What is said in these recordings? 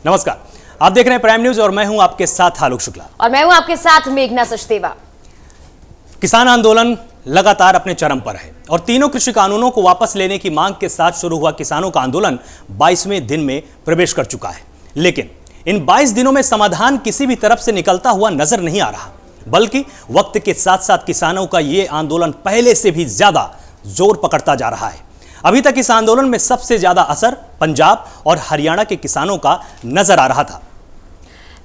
नमस्कार, आप देख रहे हैं प्राइम न्यूज और मैं हूं आपके साथ आलोक शुक्ला और मैं हूं आपके साथ मेघना सचदेवा। किसान आंदोलन लगातार अपने चरम पर है और तीनों कृषि कानूनों को वापस लेने की मांग के साथ शुरू हुआ किसानों का आंदोलन 22वें दिन में प्रवेश कर चुका है। लेकिन इन 22 दिनों में समाधान किसी भी तरफ से निकलता हुआ नजर नहीं आ रहा, बल्कि वक्त के साथ साथ किसानों का यह आंदोलन पहले से भी ज्यादा जोर पकड़ता जा रहा है। अभी तक इस आंदोलन में सबसे ज्यादा असर पंजाब और हरियाणा के किसानों का नजर आ रहा था,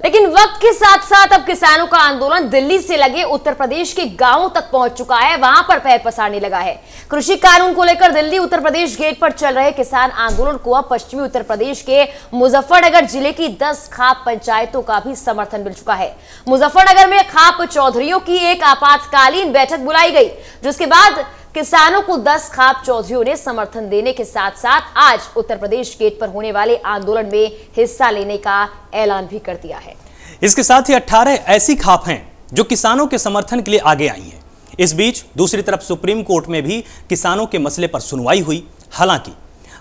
लेकिन वक्त के साथ साथ अब किसानों का आंदोलन दिल्ली से लगे उत्तर प्रदेश के गांवों तक पहुंच चुका है, वहां पर पैर पसारने लगा है। कृषि कानून को लेकर दिल्ली उत्तर प्रदेश गेट पर चल रहे किसान आंदोलन को अब पश्चिमी उत्तर प्रदेश के मुजफ्फरनगर जिले की 10 खाप पंचायतों का भी समर्थन मिल चुका है। मुजफ्फरनगर में खाप चौधरियों की एक आपातकालीन बैठक बुलाई गई, जिसके बाद किसानों को 10 खाप चौधरियों ने समर्थन देने के साथ साथ आज उत्तर प्रदेश गेट पर होने वाले आंदोलन में हिस्सा लेने का ऐलान भी कर दिया है। इसके साथ ही 18 ऐसी खाप हैं जो किसानों के समर्थन के लिए आगे आई हैं। इस बीच दूसरी तरफ सुप्रीम कोर्ट में भी किसानों के मसले पर सुनवाई हुई। हालांकि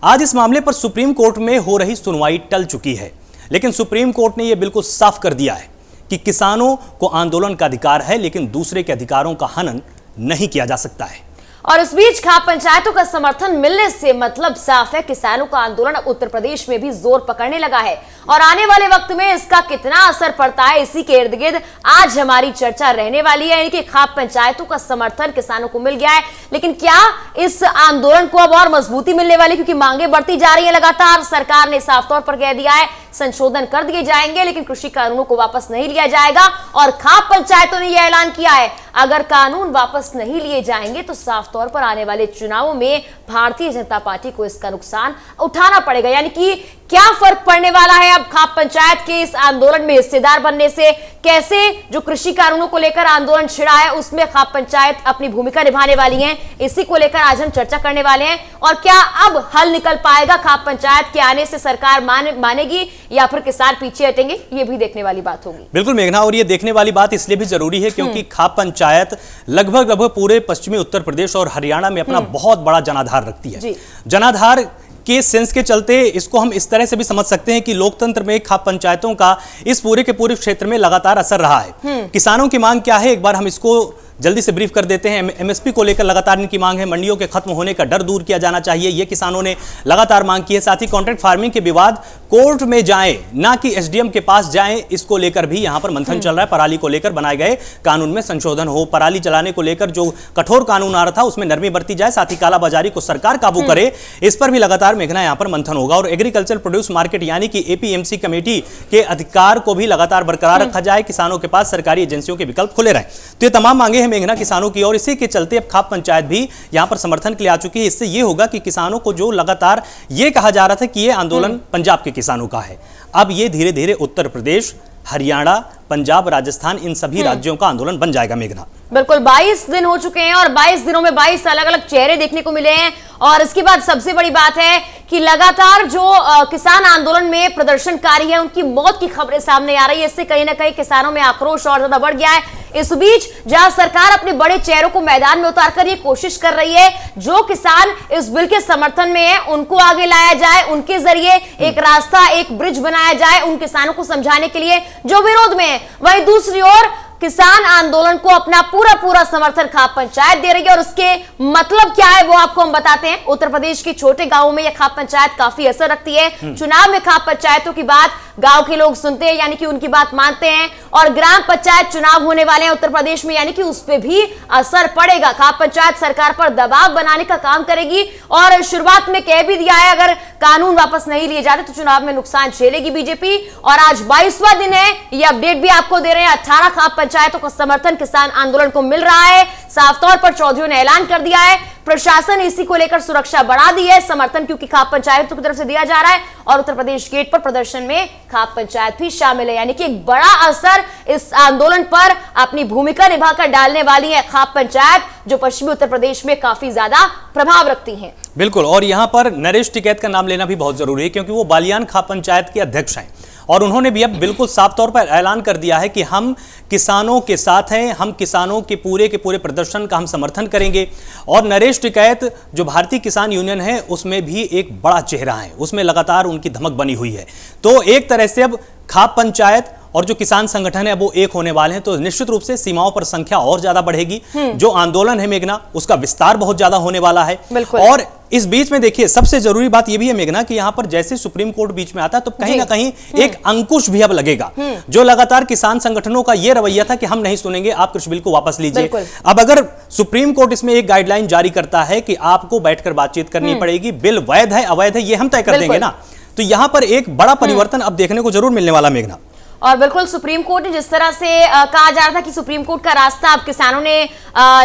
आज इस मामले पर सुप्रीम कोर्ट में हो रही सुनवाई टल चुकी है, लेकिन सुप्रीम कोर्ट ने यह बिल्कुल साफ कर दिया है कि किसानों को आंदोलन का अधिकार है, लेकिन दूसरे के अधिकारों का हनन नहीं किया जा सकता है। और इस बीच खाप पंचायतों का समर्थन मिलने से मतलब साफ है, किसानों का आंदोलन उत्तर प्रदेश में भी जोर पकड़ने लगा है और आने वाले वक्त में इसका कितना असर पड़ता है, इसी के इर्द गिर्द आज हमारी चर्चा रहने वाली है। कि खाप पंचायतों का समर्थन किसानों को मिल गया है, लेकिन क्या इस आंदोलन को अब और मजबूती मिलने वाली, क्योंकि मांगे बढ़ती जा रही है लगातार। सरकार ने साफ तौर पर कह दिया है संशोधन कर दिए जाएंगे, लेकिन कृषि कानूनों को वापस नहीं लिया जाएगा। और खाप पंचायतों ने यह ऐलान किया है अगर कानून वापस नहीं लिए जाएंगे तो साफ तौर पर आने वाले चुनावों में भारतीय जनता पार्टी को इसका नुकसान उठाना पड़ेगा। यानी कि क्या फर्क पड़ने वाला है अब खाप पंचायत के इस आंदोलन में हिस्सेदार बनने से? कैसे जो कृषि कानूनों को लेकर आंदोलन छिड़ा है उसमें खाप पंचायत अपनी भूमिका निभाने वाली है, इसी को लेकर आज हम चर्चा करने वाले हैं। और क्या अब हल निकल पाएगा खाप पंचायत के आने से? सरकार मानेगी या फिर किसान पीछे हटेंगे, ये भी देखने वाली बात होगी। बिल्कुल मेघना, और ये देखने वाली बात इसलिए भी जरूरी है क्योंकि खाप पंचायत लगभग पूरे पश्चिमी उत्तर प्रदेश और हरियाणा में अपना बहुत बड़ा जनाधार रखती है। जनाधार के सेंस के चलते इसको हम इस तरह से भी समझ सकते हैं कि लोकतंत्र में खाप पंचायतों का इस पूरे के पूरे क्षेत्र में लगातार असर रहा है। किसानों की मांग क्या है, एक बार हम इसको जल्दी से ब्रीफ कर देते हैं। एमएसपी को लेकर लगातार इनकी मांग है, मंडियों के खत्म होने का डर दूर किया जाना चाहिए, ये किसानों ने लगातार मांग की है। साथ ही कॉन्ट्रैक्ट फार्मिंग के विवाद कोर्ट में जाए, ना कि एसडीएम के पास जाए, इसको लेकर भी यहां पर मंथन चल रहा है। पराली को लेकर बनाए गए कानून में संशोधन हो, पराली जलाने को लेकर जो कठोर कानून आ रहा था उसमें नरमी बरती जाए, साथ ही कालाबाजारी को सरकार काबू करे, इस पर भी लगातार मेघना यहां पर मंथन होगा। और एग्रीकल्चर प्रोड्यूस मार्केट यानी कि एपीएमसी कमेटी के अधिकार को भी लगातार बरकरार रखा जाए, किसानों के पास सरकारी एजेंसियों के विकल्प खुले रहे। तो ये तमाम मांगे हैं मेघना किसानों की, और इसी के चलते अब खाप पंचायत भी यहां पर समर्थन के लिए आ चुकी है। इससे यह होगा कि किसानों को जो लगातार यह कहा जा रहा था कि यह आंदोलन पंजाब के किसानों का है, अब यह धीरे धीरे उत्तर प्रदेश, हरियाणा, पंजाब, राजस्थान, इन सभी राज्यों का आंदोलन बन जाएगा। मेघना, बिल्कुल 22 दिन हो चुके हैं और 22 दिनों में 22 अलग अलग चेहरे देखने को मिले हैं। और इसके बाद सबसे बड़ी बात है कि लगातार जो किसान आंदोलन में प्रदर्शनकारी है उनकी मौत की खबरें सामने आ रही है। इससे कहीं ना कहीं किसानों में आक्रोश और ज्यादा बढ़ गया है। इस बीच जहां सरकार अपने बड़े चेहरों को मैदान में उतारकर ये कोशिश कर रही है जो किसान इस बिल के समर्थन में है उनको आगे लाया जाए, उनके जरिए एक रास्ता, एक ब्रिज बनाया जाए उन किसानों को समझाने के लिए जो विरोध में है। वहीं दूसरी ओर किसान आंदोलन को अपना पूरा समर्थन खाप पंचायत दे रही है। और उसके मतलब क्या है वो आपको हम बताते हैं। उत्तर प्रदेश के छोटे गांवों में यह खाप पंचायत काफी असर रखती है। चुनाव में खाप पंचायतों की बात गांव के लोग सुनते हैं, यानी कि उनकी बात मानते हैं। और ग्राम पंचायत चुनाव होने वाले हैं उत्तर प्रदेश में, यानी कि उस पर भी असर पड़ेगा। खाप पंचायत सरकार पर दबाव बनाने का काम करेगी और शुरुआत में कह भी दिया है अगर कानून वापस नहीं लिए जाते तो चुनाव में नुकसान झेलेगी बीजेपी। और आज 22वां दिन है, ये अपडेट भी आपको दे रहे हैं। 18 खाप पंचायतों का समर्थन किसान आंदोलन को मिल रहा है। साफ तौर पर चौधरियों ने ऐलान कर दिया है, प्रशासन इसी को लेकर सुरक्षा बढ़ा दी है, समर्थन क्योंकि खाप पंचायतों की तरफ से दिया जा रहा है। और उत्तर प्रदेश गेट पर प्रदर्शन में खाप पंचायत भी शामिल है, यानी कि एक बड़ा असर इस आंदोलन पर अपनी भूमिका निभाकर डालने वाली है खाप पंचायत, जो पश्चिमी उत्तर प्रदेश में काफी ज्यादा प्रभाव रखती हैं। बिल्कुल, और यहां पर नरेश टिकैत का नाम लेना भी बहुत जरूरी है क्योंकि वो बालियान खाप पंचायत के अध्यक्ष हैं और उन्होंने भी अब बिल्कुल साफ तौर पर ऐलान कर दिया है कि हम किसानों के साथ हैं, हम किसानों के पूरे प्रदर्शन का हम समर्थन करेंगे। और नरेश टिकैत जो भारतीय किसान यूनियन है उसमें भी एक बड़ा चेहरा है, उसमें लगातार उनकी धमक बनी हुई है। तो एक तरह से अब खाप पंचायत और जो किसान संगठन है वो एक होने वाले हैं, तो निश्चित रूप से सीमाओं पर संख्या और ज्यादा बढ़ेगी। जो आंदोलन है मेघना, उसका विस्तार बहुत ज्यादा होने वाला है। और इस बीच में देखिए सबसे जरूरी बात यह भी है मेघना कि यहां पर जैसे सुप्रीम कोर्ट बीच में आता है तो कहीं ना कहीं एक अंकुश भी अब लगेगा। जो लगातार किसान संगठनों का यह रवैया था कि हम नहीं सुनेंगे, आप कृषि बिल को वापस लीजिए, अब अगर सुप्रीम कोर्ट इसमें एक गाइडलाइन जारी करता है कि आपको बैठकर बातचीत करनी पड़ेगी, बिल वैध है अवैध है ये हम तय कर देंगे ना, तो यहां पर एक बड़ा परिवर्तन अब देखने को जरूर मिलने वाला मेघना। और बिल्कुल सुप्रीम कोर्ट ने जिस तरह से कहा जा रहा था कि सुप्रीम कोर्ट का रास्ता अब किसानों ने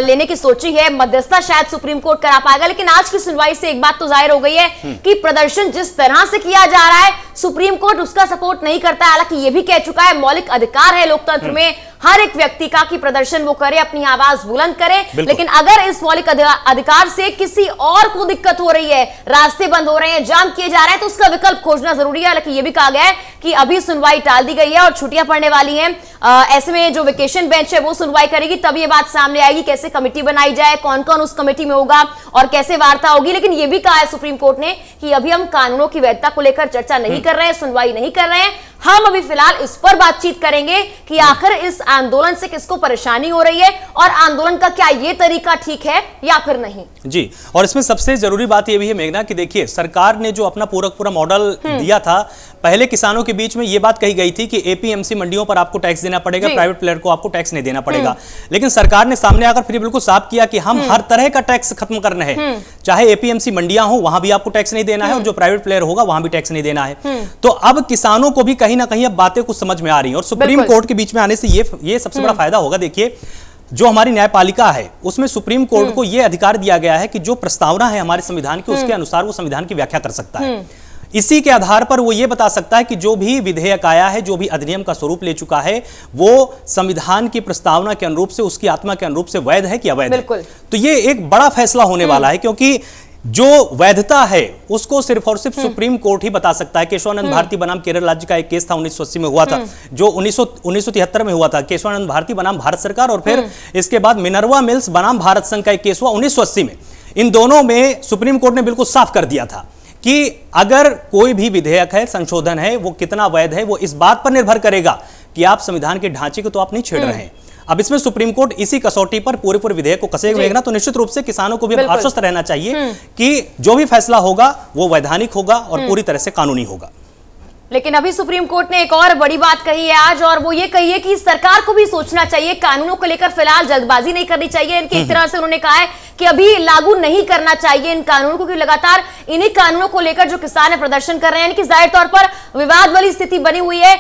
लेने की सोची है, मध्यस्थता शायद सुप्रीम कोर्ट करा पाएगा, लेकिन आज की सुनवाई से एक बात तो जाहिर हो गई है कि प्रदर्शन जिस तरह से किया जा रहा है सुप्रीम कोर्ट उसका सपोर्ट नहीं करता है। हालांकि यह भी कह चुका है मौलिक अधिकार है लोकतंत्र में हर एक व्यक्ति का कि प्रदर्शन वो करे, अपनी आवाज बुलंद करे, लेकिन अगर इस मौलिक अधिकार से किसी और को दिक्कत हो रही है, रास्ते बंद हो रहे हैं, जाम किए जा रहे हैं, तो उसका विकल्प खोजना जरूरी है। हालांकि यह भी कहा गया है कि अभी सुनवाई टाल दी गई है और छुट्टियां पड़ने वाली हैं, ऐसे में जो वेकेशन बेंच है वो सुनवाई करेगी, तब ये बात सामने आएगी कैसे कमेटी बनाई जाए, कौन कौन उस कमेटी में होगा और कैसे वार्ता होगी। लेकिन यह भी कहा है सुप्रीम कोर्ट ने कि अभी हम कानूनों की वैधता को लेकर चर्चा नहीं कर रहे हैं, सुनवाई नहीं कर रहे हैं, हम अभी फिलहाल इस पर बातचीत करेंगे कि आखिर इस आंदोलन से किसको परेशानी हो रही है और आंदोलन का क्या ये तरीका ठीक है या फिर नहीं। जी, और इसमें सबसे जरूरी बात यह भी है मेघना कि देखिए सरकार ने जो अपना पूरा मॉडल दिया था, पहले किसानों के बीच में यह बात कही गई थी कि एपीएमसी मंडियों पर आपको टैक्स देना पड़ेगा, प्राइवेट प्लेयर को आपको टैक्स नहीं देना पड़ेगा, लेकिन सरकार ने सामने आकर फिर बिल्कुल साफ किया कि हम हर तरह का टैक्स खत्म करना है, चाहे एपीएमसी मंडियां हो वहां भी आपको टैक्स नहीं देना है और जो प्राइवेट प्लेयर होगा वहां भी टैक्स नहीं देना है। तो अब किसानों को भी कहीं ना कहीं अब बातें कुछ समझ में आ रही हैं और सुप्रीम कोर्ट के बीच में आने से ये सबसे बड़ा फायदा होगा। देखिए जो हमारी न्यायपालिका है उसमें सुप्रीम कोर्ट को यह अधिकार दिया गया है कि जो प्रस्तावना है हमारे संविधान की उसके अनुसार वो संविधान की व्याख्या कर सकता है। इसी के आधार पर वो ये बता सकता है कि जो भी विधेयक आया है, जो भी अधिनियम का स्वरूप ले चुका है, वो संविधान की प्रस्तावना के अनुरूप से, उसकी आत्मा के अनुरूप से वैध है कि अवैध है। तो ये एक बड़ा फैसला होने वाला है, क्योंकि जो वैधता है उसको सिर्फ और सिर्फ सुप्रीम कोर्ट ही बता सकता है। केशवानंद भारती बनाम केरल राज्य का एक केस था 1980 में हुआ था, जो 1973 में हुआ था, केशवानंद भारती बनाम भारत सरकार, और फिर इसके बाद मिनर्वा मिल्स बनाम भारत संघ का एक केस हुआ 1980 में। इन दोनों में सुप्रीम कोर्ट ने बिल्कुल साफ कर दिया था कि अगर कोई भी विधेयक है, संशोधन है, वो कितना वैध है वो इस बात पर निर्भर करेगा कि आप संविधान के ढांचे को तो आप नहीं छेड़ रहे हैं। अब इसमें सुप्रीम कोर्ट इसी कसौटी पर पूरे विधेयक को कसेगा, तो निश्चित रूप से किसानों को भी आश्वस्त रहना चाहिए कि जो भी फैसला होगा वो वैधानिक होगा और पूरी तरह से कानूनी होगा। लेकिन अभी सुप्रीम कोर्ट ने एक और बड़ी बात कही है आज, और वो ये कही है कि सरकार को भी सोचना चाहिए, कानूनों को लेकर फिलहाल जल्दबाजी नहीं करनी चाहिए। इनकी एक तरह से उन्होंने कहा है कि अभी लागू नहीं करना चाहिए इन कानूनों को, क्योंकि लगातार इन्हीं कानूनों को लेकर जो किसान प्रदर्शन कर रहे हैं कि जाहिर तौर पर विवाद वाली स्थिति बनी हुई है।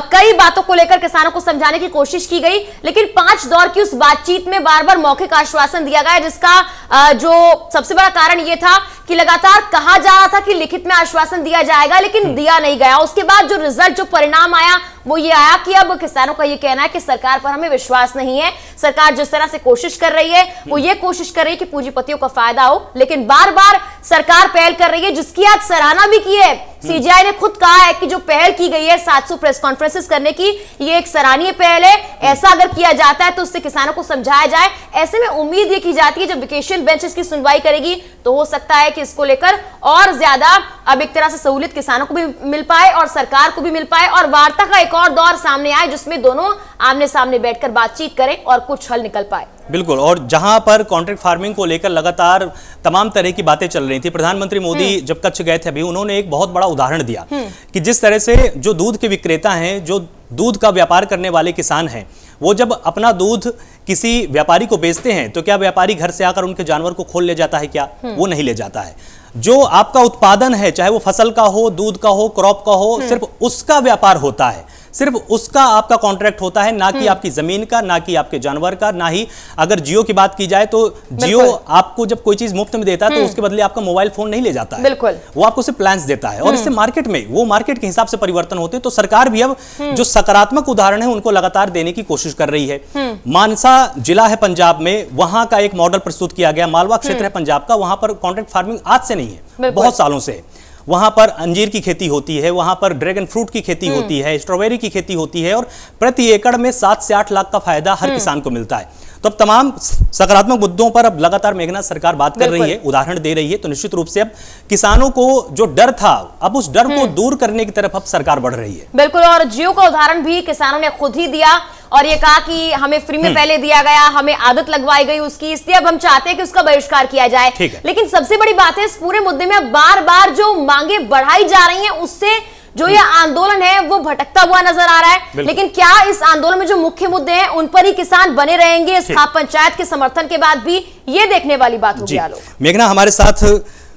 कई बातों को लेकर किसानों को समझाने की कोशिश की गई, लेकिन 5 दौर की उस बातचीत में बार बार मौखिक आश्वासन दिया गया, जिसका जो सबसे बड़ा कारण यह था कि लगातार कहा जा रहा था कि लिखित में आश्वासन दिया जाएगा, लेकिन दिया नहीं गया। उसके बाद जो रिजल्ट, जो परिणाम आया वो ये आया कि अब किसानों का ये कहना है कि सरकार पर हमें विश्वास नहीं है। सरकार जिस तरह से कोशिश कर रही है वो ये कोशिश कर रही है कि पूंजीपतियों का फायदा हो, लेकिन बार बार सरकार पहल कर रही है, जिसकी आज सराहना भी की है। सीजीआई ने खुद कहा है कि जो पहल की गई है 700 प्रेस कॉन्फ्रेंसेस करने की, ये एक सराहनीय पहल है। ऐसा अगर किया जाता है तो उससे किसानों को समझाया जाए। ऐसे में उम्मीद ये की जाती है जब वेकेशन बेंच इसकी सुनवाई करेगी तो हो सकता है कि इसको लेकर और ज्यादा अब एक तरह से सहूलियत किसानों को भी मिल पाए और सरकार को भी मिल पाए, और वार्ता का एक और दौर सामने आए जिसमें दोनों आमने सामने बैठकर बातचीत करें और कुछ हल निकल पाए। बिल्कुल, और जहां पर कॉन्ट्रैक्ट फार्मिंग को लेकर लगातार तमाम तरह की बातें चल रही थी, प्रधानमंत्री मोदी जब कच्छ गए थे अभी, उन्होंने एक बहुत बड़ा उदाहरण दिया कि जिस तरह से जो दूध के विक्रेता हैं, जो दूध का व्यापार करने वाले किसान हैं, वो जब अपना दूध किसी व्यापारी को बेचते हैं तो क्या व्यापारी घर से आकर उनके जानवर को खोल ले जाता है? क्या वो नहीं ले जाता है। जो आपका उत्पादन है, चाहे वो फसल का हो, दूध का हो, क्रॉप का हो, सिर्फ उसका व्यापार होता है, सिर्फ उसका आपका कॉन्ट्रैक्ट होता है, ना कि आपकी जमीन का, ना कि आपके जानवर का, ना ही अगर जियो की बात की जाए तो जियो आपको जब कोई चीज मुफ्त में देता है तो उसके बदले आपका मोबाइल फोन नहीं ले जाता है, बिल्कुल वो आपको सिर्फ प्लान्स देता है, और इससे मार्केट में वो मार्केट के हिसाब से परिवर्तन होते हैं। तो सरकार भी अब जो सकारात्मक उदाहरण है उनको लगातार देने की कोशिश कर रही है। मानसा जिला है पंजाब में, वहां का एक मॉडल प्रस्तुत किया गया, मालवा क्षेत्र है पंजाब का, वहां पर कॉन्ट्रैक्ट फार्मिंग आज से नहीं है, बहुत सालों से। वहां पर अंजीर की खेती होती है, वहां पर ड्रैगन फ्रूट की खेती होती है, स्ट्रॉबेरी की खेती होती है और प्रति एकड़ में 7 से 8 लाख का फायदा हर किसान को मिलता है। तो अब तमाम सकारात्मक मुद्दों पर अब लगातार मेघना सरकार बात कर रही है, उदाहरण दे रही है। तो निश्चित रूप से अब किसानों को जो डर था, अब उस डर को दूर करने की तरफ अब सरकार बढ़ रही है। बिल्कुल, और जियो का उदाहरण भी किसानों ने खुद ही दिया और ये कहा कि हमें फ्री में पहले दिया गया, हमें आदत लगवाई गई उसकी, इसलिए अब हम चाहते हैं कि उसका बहिष्कार किया जाए। लेकिन सबसे बड़ी बात है इस पूरे मुद्दे में, अब बार बार जो मांगे बढ़ाई जा रही हैं उससे जो ये आंदोलन है वो भटकता हुआ नजर आ रहा है। लेकिन क्या इस आंदोलन में जो मुख्य मुद्दे हैं उन पर ही किसान बने रहेंगे इस खाप पंचायत के समर्थन के बाद भी, ये देखने वाली बात होगी। मेघना, हमारे साथ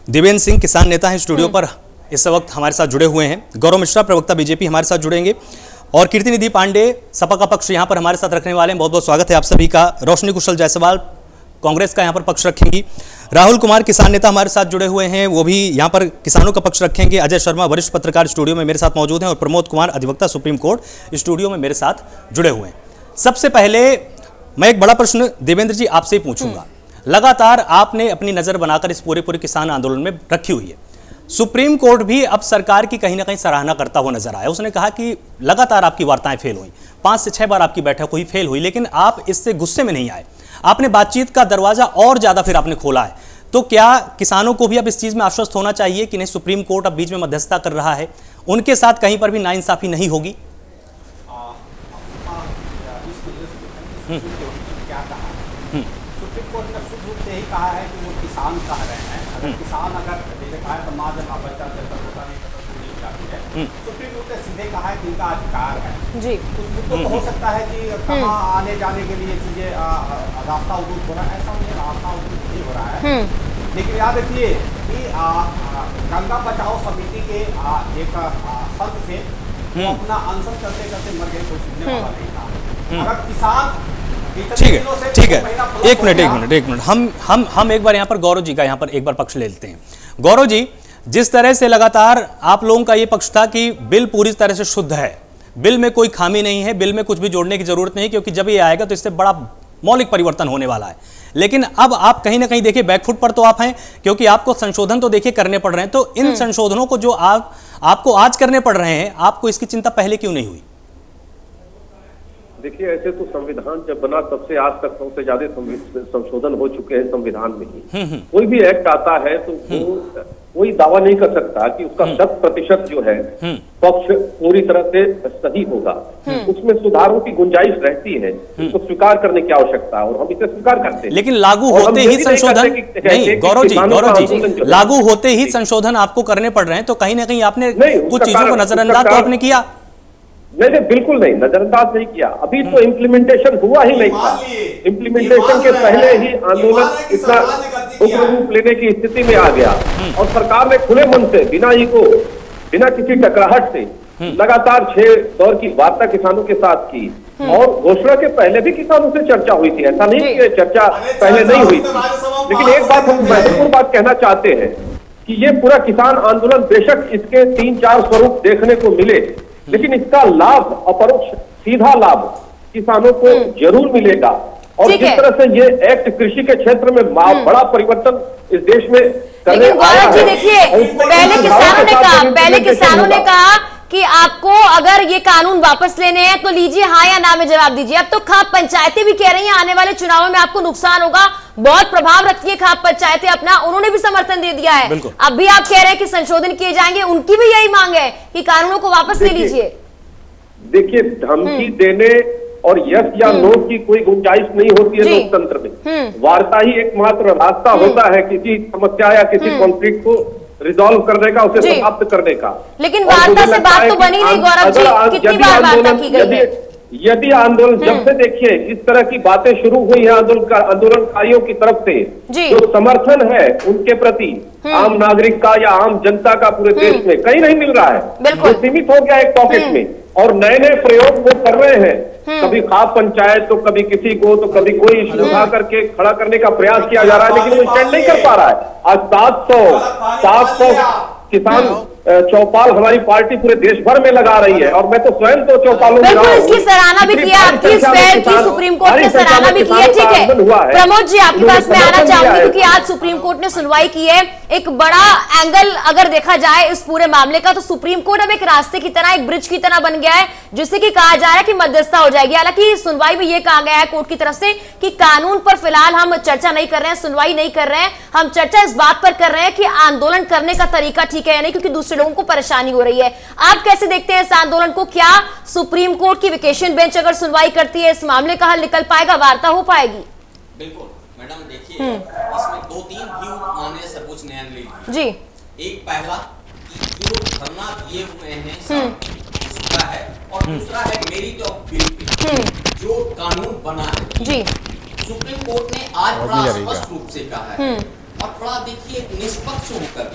देवेंद्र सिंह किसान नेता हैं स्टूडियो पर इस वक्त हमारे साथ जुड़े हुए हैं। गौरव मिश्रा प्रवक्ता बीजेपी हमारे साथ जुड़ेंगे और कीर्ति निधि पांडे सपा का पक्ष यहां पर हमारे साथ रखने वाले हैं। बहुत बहुत स्वागत है आप सभी का। रोशनी कुशल जायसवाल कांग्रेस का यहां पर पक्ष रखेंगी। राहुल कुमार किसान नेता हमारे साथ जुड़े हुए हैं, वो भी यहां पर किसानों का पक्ष रखेंगे। अजय शर्मा वरिष्ठ पत्रकार स्टूडियो में मेरे साथ मौजूद हैं और प्रमोद कुमार अधिवक्ता सुप्रीम कोर्ट स्टूडियो में मेरे साथ जुड़े हुए हैं। सबसे पहले मैं एक बड़ा प्रश्न देवेंद्र जी आपसे ही पूछूंगा। लगातार आपने अपनी नजर बनाकर इस पूरे किसान आंदोलन में रखी हुई है। सुप्रीम कोर्ट भी अब सरकार की कहीं ना कहीं सराहना करता हुआ नजर आया। उसने कहा कि लगातार आपकी वार्ताएं फेल हुई, 5 से 6 बार आपकी बैठक हुई, फेल हुई, लेकिन आप इससे गुस्से में नहीं आए। आपने बातचीत का दरवाजा और ज्यादा फिर आपने खोला है। तो क्या किसानों को भी अब इस चीज में आश्वस्त होना चाहिए कि नहीं, सुप्रीम कोर्ट अब बीच में मध्यस्थता कर रहा है, उनके साथ कहीं पर भी नाइंसाफी नहीं होगी? सुप्रीम कोर्ट ने शुद्ध रूप से यही कहा है कि वो किसान कह रहे हैं। अगर किसान कहा तो माँ जब बच्चा सुप्रीम कोर्ट ने सीधे कहा है कि इनका अधिकार है जी। उस मुद्दों को हो सकता है कि कहाँ आने जाने के लिए चीजें रास्ता अवरुद्ध हो रहा है, ऐसा नहीं, रास्ता अवरुद्ध नहीं हो रहा है। लेकिन याद रखिए कि गंगा बचाओ समिति के एक संत थे, वो अपना अनशन करते करते मर गए, कोई सुनने वाला नहीं था। अगर किसान ठीक है, एक मिनट हम एक बार यहाँ पर गौरव जी का यहाँ पर एक बार पक्ष ले लेते हैं। गौरव जी, जिस तरह से लगातार आप लोगों का ये पक्ष था कि बिल पूरी तरह से शुद्ध है, बिल में कोई खामी नहीं है, बिल में कुछ भी जोड़ने की जरूरत नहीं, क्योंकि जब ये आएगा तो इससे बड़ा मौलिक परिवर्तन होने वाला है। लेकिन अब आप कहीं ना कहीं देखिए बैकफुट पर तो आप हैं, क्योंकि आपको संशोधन तो देखिए करने पड़ रहे हैं। तो इन संशोधनों को जो आपको आज करने पड़ रहे हैं, आपको इसकी चिंता पहले क्यों नहीं हुई? देखिए, ऐसे तो संविधान जब बना तब से आज तक सबसे ज्यादा संशोधन हो चुके हैं संविधान में ही। कोई भी एक्ट आता है तो वो कोई दावा नहीं कर सकता कि उसका 100% जो है पक्ष पूरी तरह से सही होगा। उसमें सुधारों की गुंजाइश रहती है, उसको स्वीकार करने की आवश्यकता है और हम इसे स्वीकार करते हैं। लेकिन लागू होते ही संशोधन नहीं, गौरव जी, लागू होते ही संशोधन आपको करने पड़ रहे हैं, तो कहीं ना कहीं आपने कुछ चीजों को नजरअंदाज तो आपने किया। नहीं, बिल्कुल नहीं, नजरअंदाज नहीं किया। अभी तो इम्प्लीमेंटेशन हुआ ही नहीं था। इम्प्लीमेंटेशन के पहले ही आंदोलन इतना उग्र रूप लेने की स्थिति में आ गया और सरकार ने खुले मन से बिना किसी टकराहट से लगातार 6 दौर की वार्ता किसानों के साथ की और घोषणा के पहले भी किसानों से चर्चा हुई थी। ऐसा नहीं कि चर्चा पहले नहीं हुई थी। लेकिन एक बात हम महत्वपूर्ण बात कहना चाहते हैं कि ये पूरा किसान आंदोलन, बेशक इसके 3-4 स्वरूप देखने को मिले, लेकिन इसका लाभ, अपरोक्ष सीधा लाभ किसानों को जरूर मिलेगा। और जिस तरह से ये एक्ट कृषि के क्षेत्र में बड़ा परिवर्तन इस देश में करने आया है। देखिए, पहले किसानों ने कहा कि आपको अगर ये कानून वापस लेने हैं तो लीजिए, हाँ या ना में जवाब दीजिए। अब तो खाप पंचायतें भी कह रही हैं आने वाले चुनावों में आपको नुकसान होगा, बहुत प्रभाव रखती है खाप पंचायतें अपना, उन्होंने भी समर्थन दे दिया है। अब भी आप कह रहे हैं कि संशोधन किए जाएंगे, उनकी भी यही मांग है कि कानूनों को वापस ले लीजिए। देखिए, धमकी देने और यस या नो की कोई गुंजाइश नहीं होती है लोकतंत्र में। वार्ता ही एकमात्र रास्ता होता है किसी समस्या या किसी कॉन्फ्लिक्ट को रिजॉल्व करने का, उसे समाप्त करने का। लेकिन वार्ता से बात तो बनी नहीं गौरव जी, कितनी बार वार्ता की गई है? यदि आंदोलन, जब से देखिए इस तरह की बातें शुरू हुई है आंदोलनकारियों की तरफ से, जो समर्थन है उनके प्रति आम नागरिक का या आम जनता का पूरे देश में कहीं नहीं मिल रहा है, वो सीमित हो गया एक पॉकेट में। और नए नए प्रयोग वो कर रहे हैं, कभी खाप पंचायत तो कभी किसी को, तो कभी कोई इश्यू उठा करके खड़ा करने का प्रयास किया जा रहा है, लेकिन वो स्टैंड नहीं कर पा रहा है। आज 700 किसान चौपाल हमारी पार्टी पूरे देश भर में लगा रही है, और मैं तो स्वयं तो चौपालों में बिल्कुल इसकी सराहना भी किया, आपकी इस पहल की सुप्रीम कोर्ट ने सराहना भी की है। ठीक है प्रमोद जी, आपके पास मैं आना चाहूंगी क्योंकि आज सुप्रीम कोर्ट ने सुनवाई की है। एक बड़ा एंगल अगर देखा जाए इस पूरे मामले का, तो सुप्रीम कोर्ट अब एक रास्ते की तरह, एक ब्रिज की तरह बन गया है, जिससे कि कहा जा रहा है कि मध्यस्थता हो जाएगी। हालांकि सुनवाई में यह कहा गया है कोर्ट की तरफ से कि कानून पर फिलहाल हम चर्चा नहीं कर रहे हैं, सुनवाई नहीं कर रहे हैं, हम चर्चा इस बात पर कर रहे हैं कि आंदोलन करने का तरीका ठीक है या नहीं, क्योंकि दूसरे लोगों को परेशानी हो रही है। आप कैसे देखते हैं इस आंदोलन को? क्या सुप्रीम कोर्ट की वेकेशन बेंच अगर सुनवाई करती है, इस मामले का हल निकल पाएगा, वार्ता हो पाएगी? बिल्कुल मैडम, देखिए इसमें 2-3 व्यू माननीय सर्वोच्च न्यायालय जी। एक पहला कि जो धरना दिए हुए हैं उसका है, और दूसरा है मेरिट ऑफ बिल पे जो कानून बना है। जी सुप्रीम कोर्ट ने आज बड़ा स्पष्ट रूप से कहा है, और बड़ा देखिए निष्पक्ष होकर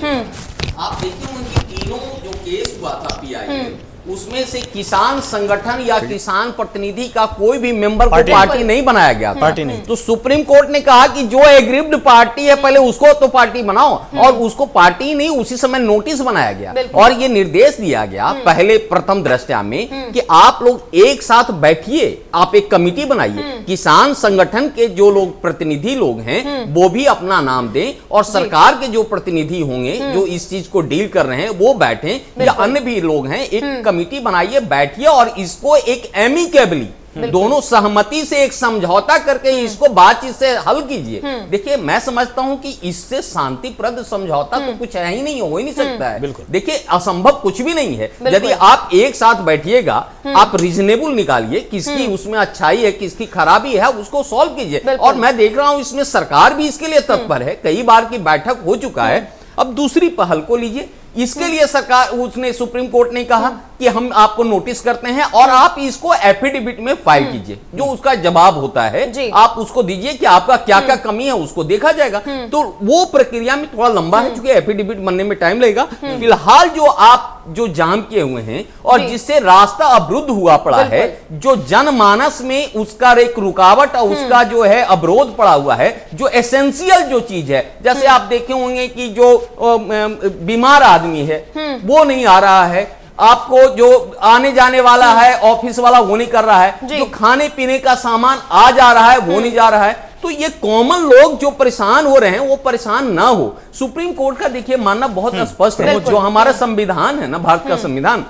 आप देखिए उनकी तीनों जो केस हुआ था पीआई, उसमें से किसान संगठन या किसान प्रतिनिधि का कोई भी मेंबर को पार्टी नहीं बनाया गया था। पार्टी नहीं। तो सुप्रीम कोर्ट ने कहा कि जो एग्रीव्ड पार्टी है पहले उसको तो पार्टी बनाओ, और उसको पार्टी नहीं उसी समय नोटिस बनाया गया, और ये निर्देश दिया गया पहले प्रथम दृष्टया में कि आप लोग एक साथ बैठिए, आप एक कमिटी बनाइए, किसान संगठन के जो लोग प्रतिनिधि लोग हैं वो भी अपना नाम दें, और सरकार के जो प्रतिनिधि होंगे जो इस चीज को डील कर रहे हैं वो बैठें, या अन्य भी लोग हैं, एक कमिटी बनाइए, बैठिए, और इसको एक एमिकेबली दोनों सहमति से एक समझौता करके इसको बातचीत से हल कीजिए। देखिए मैं समझता हूं कि इससे शांतिप्रद समझौता तो कुछ है ही नहीं, हो ही नहीं सकता है। देखिए असंभव कुछ भी नहीं है। यदि आप एक साथ बैठिएगा, आप रीजनेबल निकालिए, किसकी उसमें अच्छाई है किसकी खराबी है उसको सॉल्व कीजिए। और मैं देख रहा हूं इसमें सरकार भी इसके लिए तत्पर है, कई बार की बैठक हो चुका है। अब दूसरी पहल को लीजिए, इसके लिए सरकार उसने सुप्रीम कोर्ट ने कहा कि हम आपको नोटिस करते हैं और आप इसको एफिडेविट में फाइल कीजिए, जो उसका जवाब होता है आप उसको दीजिए कि आपका क्या क्या कमी है उसको देखा जाएगा। तो वो प्रक्रिया में थोड़ा लंबा है क्योंकि एफिडेविट बनने में टाइम लगेगा। फिलहाल जो आप जो जाम किए हुए हैं और जिससे रास्ता अवरुद्ध हुआ पड़ा है, जो जनमानस में उसका एक रुकावट और उसका जो है अवरोध पड़ा हुआ है, जो एसेंशियल जो चीज है, जैसे आप देखे होंगे कि जो बीमार आदमी है वो नहीं आ रहा है, आपको जो आने जाने वाला है ऑफिस वाला वो नहीं कर रहा है, जो खाने पीने का सामान आ जा रहा है वो नहीं जा रहा है। तो ये कॉमन लोग जो परेशान हो रहे हैं वो परेशान ना हो। सुप्रीम कोर्ट का देखिए मानना बहुत स्पष्ट है, जो हमारा संविधान है ना, भारत का संविधान,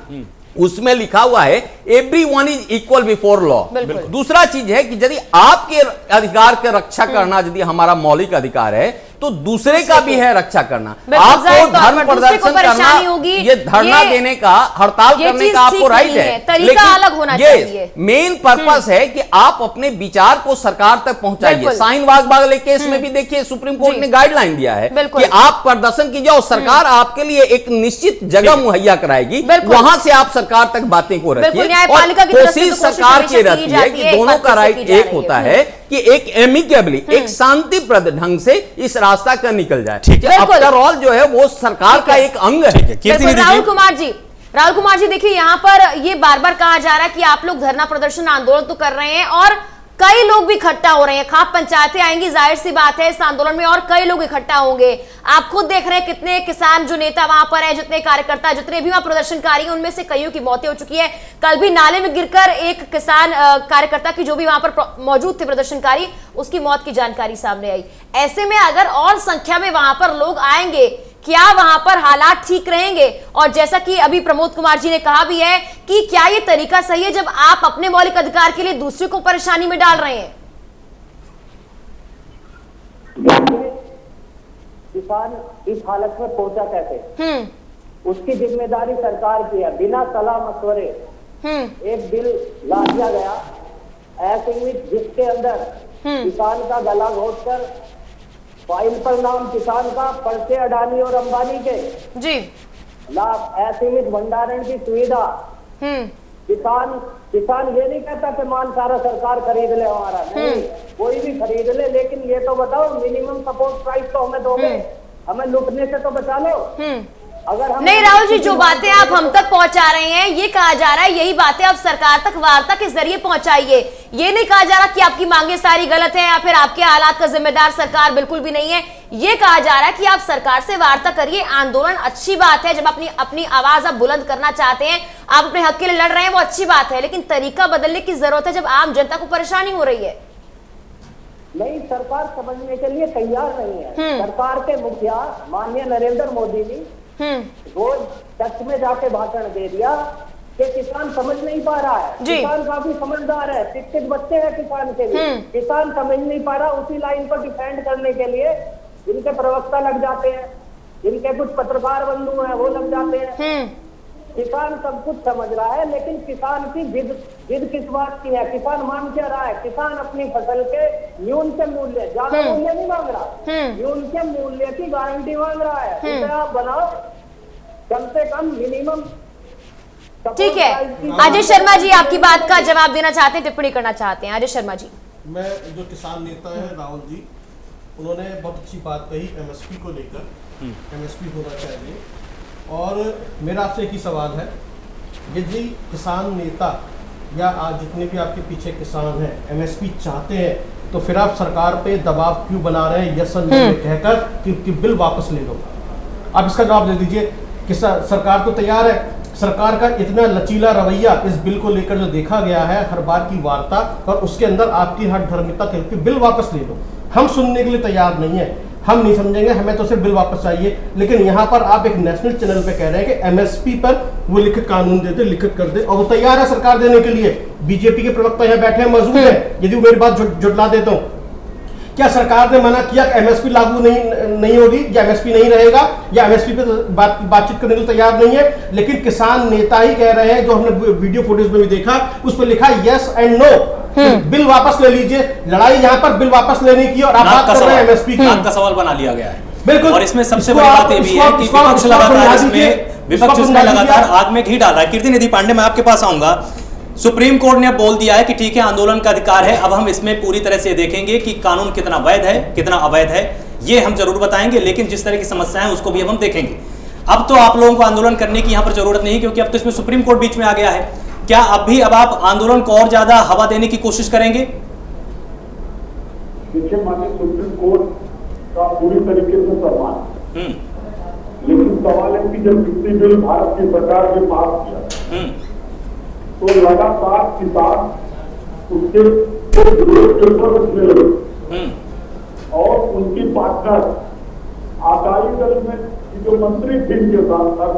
उसमें लिखा हुआ है everyone is equal before law. दूसरा चीज है कि यदि आपके अधिकार की रक्षा करना यदि हमारा मौलिक अधिकार है तो दूसरे का भी है रक्षा करना। आपको धर्म प्रदर्शन करना, ये धरना देने का, हड़ताल करने का आपको राइट है, तरीका अलग होना चाहिए। मेन पर्पस है कि आप अपने विचार को सरकार तक पहुंचाइए। शाहीन बाग वाले केस में भी देखिए सुप्रीम कोर्ट ने गाइडलाइन दिया है कि आप प्रदर्शन कीजिए और सरकार आपके लिए एक निश्चित जगह मुहैया कराएगी, वहां से आप सरकार तक बातें को रखिए। और कोशिश सरकार की रहती है कि दोनों का राइट एक होता है कि एक एमिकेबली, एक शांतिप्रद ढंग से इस रास्ता का निकल जाए। ठीक है, आफ्टर ऑल जो है वो सरकार का एक अंग है। राहुल कुमार जी देखिए, यहाँ पर ये बार बार कहा जा रहा है कि आप लोग धरना प्रदर्शन आंदोलन तो कर रहे हैं और कई लोग भी इकट्ठा हो रहे हैं, खाप पंचायतें आएंगी, जाहिर सी बात है इस आंदोलन में और कई लोग इकट्ठा होंगे। आप खुद देख रहे हैं कितने किसान जो नेता वहां पर हैं, जितने कार्यकर्ता, जितने भी वहां प्रदर्शनकारी हैं, उनमें से कईयों की मौतें हो चुकी है। कल भी नाले में गिरकर एक किसान कार्यकर्ता की, जो भी वहां पर मौजूद थे प्रदर्शनकारी, उसकी मौत की जानकारी सामने आई। ऐसे में अगर और संख्या में वहां पर लोग आएंगे, क्या वहां पर हालात ठीक रहेंगे? और जैसा कि अभी प्रमोद कुमार जी ने कहा भी है कि क्या यह तरीका सही है जब आप अपने मौलिक अधिकार के लिए दूसरे को परेशानी में डाल रहे हैं? किसान इस हालत में पहुंचा कैसे, उसकी जिम्मेदारी सरकार की है। बिना सलाह मशवरे एक बिल ला दिया गया ऐसे में जिसके अंदर किसान का गला घोटकर फाइल पर नाम किसान का, पर्चे अडानी और अंबानी के जी, लाभ असीमित भंडारण की सुविधा। किसान ये नहीं कहता कि मान सारा सरकार खरीद ले हमारा, नहीं, कोई भी खरीद ले, लेकिन ये तो बताओ मिनिमम सपोर्ट प्राइस तो हमें दोगे, हमें लुटने से तो बचा लो। अगर हम नहीं राहुल जी, जो बातें आप हम तक पहुंचा रहे हैं, ये कहा जा रहा है यही बातें आप सरकार तक वार्ता के जरिए पहुंचाइए। ये नहीं कहा जा रहा कि आपकी मांगे सारी गलत हैं या फिर आपके हालात का जिम्मेदार सरकार बिल्कुल भी नहीं है। ये कहा जा रहा है कि आप सरकार से वार्ता करिए। आंदोलन अच्छी बात है, जब अपनी आवाज आप बुलंद करना चाहते हैं, आप अपने हक के लिए लड़ रहे हैं, वो अच्छी बात है, लेकिन तरीका बदलने की जरूरत है जब आम जनता को परेशानी हो रही है। नहीं, सरकार समझने के लिए तैयार नहीं है। सरकार के मुखिया माननीय नरेंद्र मोदी जी रोज चर्च में जाके भाषण दे दिया कि किसान समझ नहीं पा रहा है। किसान काफी समझदार है, शिक्षित बच्चे हैं किसान के लिए, किसान समझ नहीं पा रहा। उसी लाइन पर डिफेंड करने के लिए इनके प्रवक्ता लग जाते हैं, इनके कुछ पत्रकार बंधु हैं वो लग जाते हैं। किसान सब कुछ समझ रहा है, लेकिन किसान की जिद किस बात की है? किसान मान क्या रहा है? किसान अपनी फसल के न्यूनतम मूल्य, ज्यादा मूल्य नहीं मांग रहा, न्यूनतम मूल्य की गारंटी मांग रहा है। उसे आप बनाओ कम से कम मिनिमम। ठीक है, अजय शर्मा जी आपकी बात का जवाब देना चाहते हैं, टिप्पणी करना चाहते हैं। अजय शर्मा जी। मैं जो किसान नेता है राहुल जी, उन्होंने बहुत अच्छी बात कही एमएसपी को लेकर, एमएसपी होना चाहिए। और मेरा आपसे एक ही सवाल है, यदि किसान नेता या आज जितने भी आपके पीछे किसान हैं एमएसपी चाहते हैं, तो फिर आप सरकार पे दबाव क्यों बना रहे हैं यस और नो में कहकर कि बिल वापस ले लो? आप इसका जवाब दे दीजिए। सरकार तो तैयार है, सरकार का इतना लचीला रवैया इस बिल को लेकर जो देखा गया है, हर बार की वार्ता और उसके अंदर आपकी हर धर्मिता कहती है बिल वापस ले लो। हम सुनने के लिए तैयार नहीं है, हम नहीं समझेंगे, हमें तो सिर्फ बिल वापस चाहिए। लेकिन यहाँ पर आप एक नेशनल चैनल पे कह रहे हैं कि एमएसपी पर वो लिखित कानून देते, लिखित कर दे, और वो तैयार है सरकार देने के लिए। बीजेपी के प्रवक्ता यहाँ बैठे हैं, मौजूद है, यदि वो मेरी बात जुटला देता हूँ। क्या सरकार ने मना किया कि एमएसपी लागू नहीं होगी या एमएसपी नहीं रहेगा या एमएसपी पे बातचीत करने के लिए तैयार नहीं है? लेकिन किसान नेता ही कह रहे हैं, जो हमने वीडियो फुटेज में भी देखा, उस पर लिखा यस एंड नो, बिल वापस ले लीजिए। लड़ाई यहाँ पर बिल वापस लेने की और आप बात कर रहे हैं एमएसपी की। नाक का सवाल बना लिया गया है बिल्कुल। और इसमें सबसे बड़ी बात ये भी है कि विपक्ष लगातार आग में घी डाल रहा है। कीर्ति निधि पांडे, मैं आपके पास आऊंगा। सुप्रीम कोर्ट ने बोल दिया है कि ठीक है, आंदोलन का अधिकार है। अब हम इसमें पूरी तरह से देखेंगे कि कानून कितना वैध है, कितना अवैध है, ये हम जरूर बताएंगे, लेकिन जिस तरह की समस्याएं हैं उसको भी अब हम देखेंगे। अब तो आप लोगों को आंदोलन करने की यहां पर जरूरत नहीं, क्योंकि अब तो इसमें सुप्रीम कोर्ट बीच में आ गया है। क्या अब आप आंदोलन को और ज्यादा हवा देने की कोशिश करेंगे? देखिए, माननीय सुप्रीम कोर्ट का पूरी तरीके से सम्मान, लेकिन सवाल है कि जब कृषि बिल भारत की सरकार ने पास किया तो लगातार किसान उसके विरोध के ऊपर उठने लगे और उनकी पार्टनर अकाली दल में जो मंत्री थे के साथ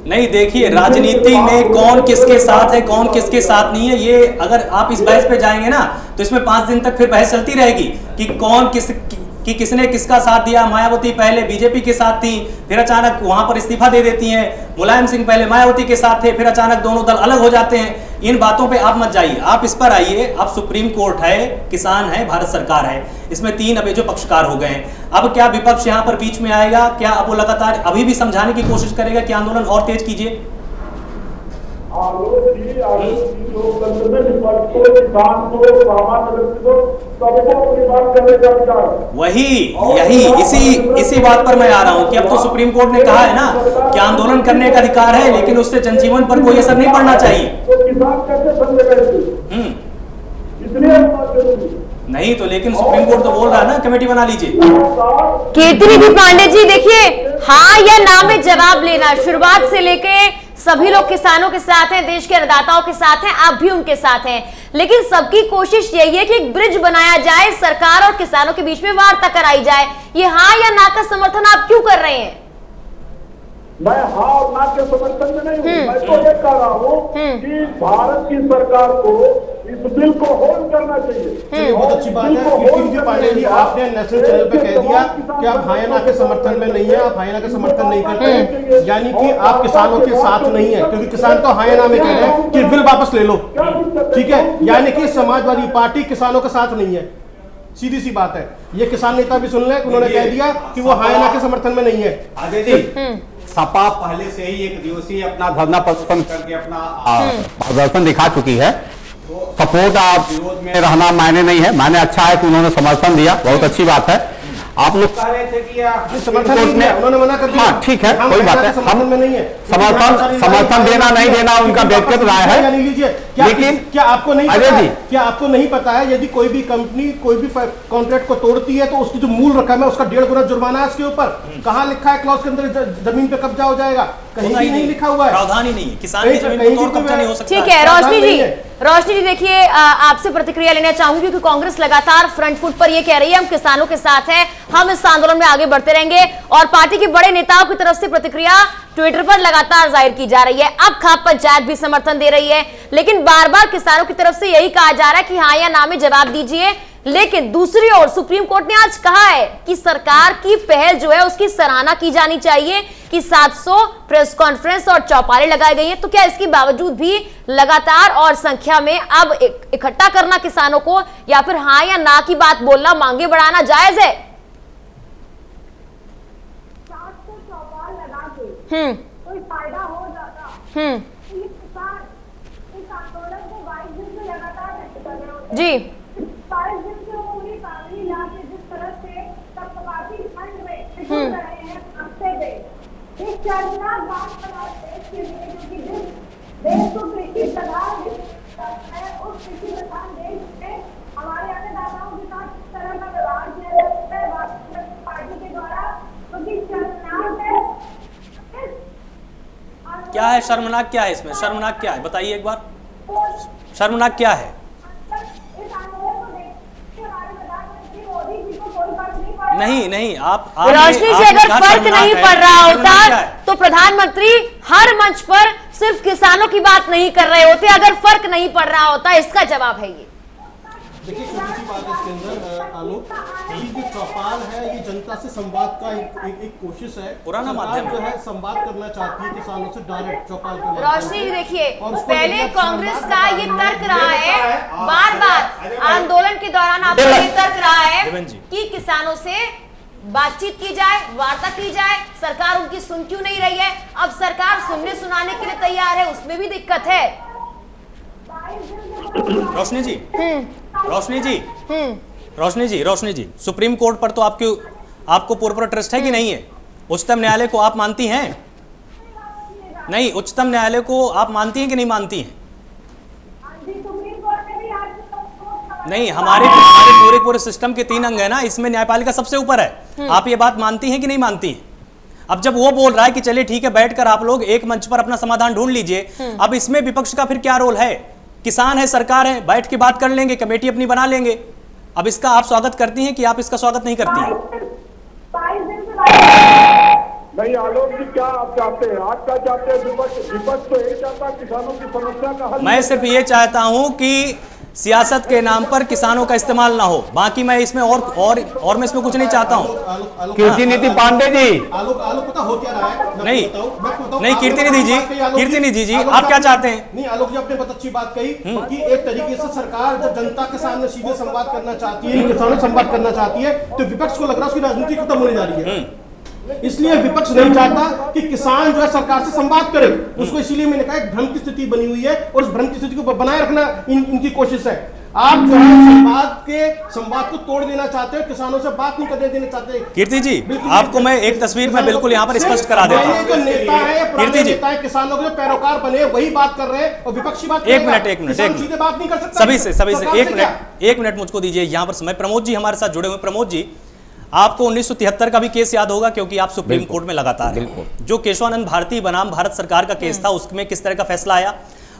नहीं। देखिए, राजनीति में कौन किसके साथ है, कौन किसके साथ नहीं है, ये अगर आप इस बहस पे जाएंगे ना तो इसमें 5 दिन तक फिर बहस चलती रहेगी कि कौन किसने किसका साथ दिया। मायावती पहले बीजेपी के साथ थी, फिर अचानक वहां पर इस्तीफा दे देती हैं। मुलायम सिंह पहले मायावती के साथ थे, फिर अचानक दोनों दल अलग हो जाते हैं। इन बातों पे आप मत जाइए, आप इस पर आइए। अब सुप्रीम कोर्ट है, किसान है, भारत सरकार है, इसमें 3 अभी जो पक्षकार हो गए हैं। अब क्या विपक्ष यहाँ पर बीच में आएगा? क्या अब वो लगातार अभी भी समझाने की कोशिश करेगा कि आंदोलन और तेज कीजिए? इसी बात पर मैं आ रहा हूं कि अब तो सुप्रीम कोर्ट ने कहा है ना कि आंदोलन करने का अधिकार है, लेकिन उससे जनजीवन पर कोई असर नहीं पड़ना चाहिए। तो किसान कैसे बंद करेंगे? इसलिए नहीं तो, लेकिन सुप्रीम कोर्ट तो बोल रहा है ना कमेटी बना लीजिए। कीर्ति निधि पांडे जी, देखिए, हाँ या ना में जवाब लेना। शुरुआत से लेके सभी लोग किसानों के साथ हैं, देश के अन्नदाताओं के साथ हैं, आप भी उनके साथ हैं, लेकिन सबकी कोशिश यही है कि एक ब्रिज बनाया जाए, सरकार और किसानों के बीच में वार्ता कराई जाए। ये हाँ या ना का समर्थन आप क्यों कर रहे हैं? मैं हाँ और ना के समर्थन में नहीं हूँ। मैं तो ये कह रहा हूँ कि भारत की सरकार को इस बिल को होल्ड करना चाहिए। बहुत अच्छी बात है कीर्ति पांडे जी, आपने नेशनल चैनल पे कह दिया कि आप हायना के समर्थन में नहीं है, आप हायना का समर्थन नहीं करते हैं, यानी कि आप किसानों के साथ नहीं है, क्योंकि किसान तो हायना में कह रहे हैं कि बिल वापस ले लो। ठीक है, यानी कि समाजवादी पार्टी किसानों के साथ नहीं है, सीधी सी बात है। ये किसान नेता भी सुन ले, उन्होंने कह दिया कि वो हायना के समर्थन में नहीं है। अजय जी, सपा पहले से ही एक दिवसीय अपना धरना प्रदर्शन करके अपना प्रदर्शन दिखा चुकी है। सपोर्ट आप विरोध में रहना मायने नहीं है, मायने अच्छा है कि उन्होंने समर्थन दिया, बहुत अच्छी बात है। आप लोग कह रहे थे कि समर्थन नहीं दिया, उन्होंने मना कर दिया। हाँ ठीक है, हम कोई बात है, समर्थन में नहीं है, समर्थन देना नहीं देना उनका व्यक्तिगत राय है। लीजिए, लेकिन क्या आपको नहीं अजय पता है, जी, क्या आपको नहीं पता है यदि कोई भी कंपनी कोई भी कॉन्ट्रैक्ट को तोड़ती है तो उसकी जो मूल रकम है उसका 1.5 गुना जुर्माना है उसके ऊपर। कहाँ लिखा है क्लॉज के अंदर जमीन पे कब्जा हो जाएगा? कहीं भी नहीं लिखा हुआ है, प्रावधान ही नहीं है, किसान की जमीन पर तोड़ कब्जा नहीं हो सकता। ठीक है रोशनी जी देखिए आपसे प्रतिक्रिया लेना चाहूंगी क्योंकि कांग्रेस लगातार फ्रंट फुट पर ये कह रही है हम किसानों के साथ हैं, हम इस आंदोलन में आगे बढ़ते रहेंगे और पार्टी के बड़े नेताओं की तरफ से प्रतिक्रिया ट्विटर पर लगातार जाहिर की जा रही है। अब खाप पंचायत भी समर्थन दे रही है, लेकिन बार बार किसानों की तरफ से यही कहा जा रहा है कि हाँ या ना में जवाब दीजिए। लेकिन दूसरी ओर सुप्रीम कोर्ट ने आज कहा है कि सरकार की पहल जो है उसकी सराहना की जानी चाहिए कि 700 प्रेस कॉन्फ्रेंस और चौपालें लगाई गई हैं। तो क्या इसके बावजूद भी लगातार और संख्या में अब इकट्ठा करना किसानों को या फिर हाँ या ना की बात बोलना, मांगे बढ़ाना जायज है? 700 चौपाल लगा के कोई फायदा हो जाता। ये किसान इस आंदोलन को 22 दिन से लगातार कर रहे होते जी 22 दिन से पूरी कानूनी ला के जिस तरह से तबकाती फंड में पिघल रहे हैं हफ्ते पे, एक शर्मनाक बात बना देश के लिए क्योंकि जिस देश को कृषि प्रधान है उस कृषि प्रधान देश में हमारे अन्नदाताओं के साथ किस तरह का व्यवहार किया जाता है पार्टी के द्वारा, क्योंकि शर्मनाक है। क्या है शर्मनाक, क्या है इसमें शर्मनाक, क्या है बताइए एक बार, शर्मनाक क्या है? नहीं आप रोशनी जी अगर फर्क नहीं पड़ रहा होता तो प्रधानमंत्री हर मंच पर सिर्फ किसानों की बात नहीं कर रहे होते। अगर फर्क नहीं पड़ रहा होता, इसका जवाब है ये। देखिए छोटी सी बात है इसके अंदर आलोक, ये जो चौपाल है ये जनता से संवाद का एक कोशिश है। पुराना सरकार माध्यम जो है संवाद करना चाहती है किसानों से डायरेक्ट चौपाल के माध्यम रोशनी से। जी देखिए और उसको पहले मतलब कांग्रेस सम्मान का ये तर्क रहा है, बार बार आंदोलन के दौरान आपका ये तर्क रहा है कि किसानों से बातचीत की जाए, वार्ता की जाए, सरकार उनकी सुन क्यों नहीं रही है? अब सरकार सुनने सुनाने के लिए तैयार है, उसमें भी दिक्कत है। रोशनी जी सुप्रीम कोर्ट पर तो आपको पूरा ट्रस्ट है कि नहीं है? उच्चतम न्यायालय को आप मानती हैं? नहीं, उच्चतम न्यायालय को आप मानती हैं कि नहीं मानती हैं? नहीं, हमारे पूरे सिस्टम के 3 अंग है ना, इसमें न्यायपालिका सबसे ऊपर है। आप ये बात मानती हैं कि नहीं मानती हैं? अब जब वो बोल रहा है कि चलिए ठीक है, बैठकर आप लोग एक मंच पर अपना समाधान ढूंढ लीजिए, अब इसमें विपक्ष का फिर क्या रोल है? किसान है, सरकार है, बैठ के बात कर लेंगे, कमेटी अपनी बना लेंगे। अब इसका आप स्वागत करती हैं कि आप इसका स्वागत नहीं करती हैं? नहीं आलोक जी, क्या आप चाहते हैं? आप क्या चाहते हैं? विपक्ष तो यही चाहता है किसानों की समस्या का हल। मैं सिर्फ ये चाहता हूं कि सियासत के नाम पर किसानों का इस्तेमाल ना हो, बाकी मैं इसमें और मैं इसमें कुछ नहीं चाहता हूं। कीर्ति नीति पांडे जी, आलोक पता हो क्या रहा है? नहीं कीर्ति निधि जी आप क्या चाहते हैं? नहीं आलोक जी, आपने बहुत अच्छी बात कही कि एक तरीके से सरकार जब जनता के सामने सीधे संवाद करना चाहती है, किसानों से संवाद करना चाहती है, तो विपक्ष को लग रहा है उसकी राजनीति खत्म होने जा रही है। इसलिए विपक्ष नहीं चाहता कि किसान जो है सरकार से संवाद करे, उसको इसीलिए मैंने कहा एक भ्रम की स्थिति बनी हुई है और उस भ्रम की स्थिति को बनाए रखना इनकी कोशिश है। आप जो है संवाद को तोड़ देना चाहते हो, किसानों से बात नहीं करने देना चाहते। कीर्ति जी आपको मैं एक तस्वीर में बिल्कुल यहाँ पर स्पष्ट करा देता हूँ। जो नेता है, कीर्ति जी किसानों के जो पैरोकार बने वही बात कर रहे हैं और विपक्षी बात एक मिनट सीधे बात नहीं कर सकता सभी से एक मिनट मुझको दीजिए यहाँ पर समय। प्रमोद जी हमारे साथ जुड़े हुए। प्रमोद जी, आपको 1973 का भी केस याद होगा क्योंकि आप सुप्रीम कोर्ट में लगातार हैं। जो केशवानंद भारती बनाम भारत सरकार का केस था उसमें किस तरह का फैसला आया?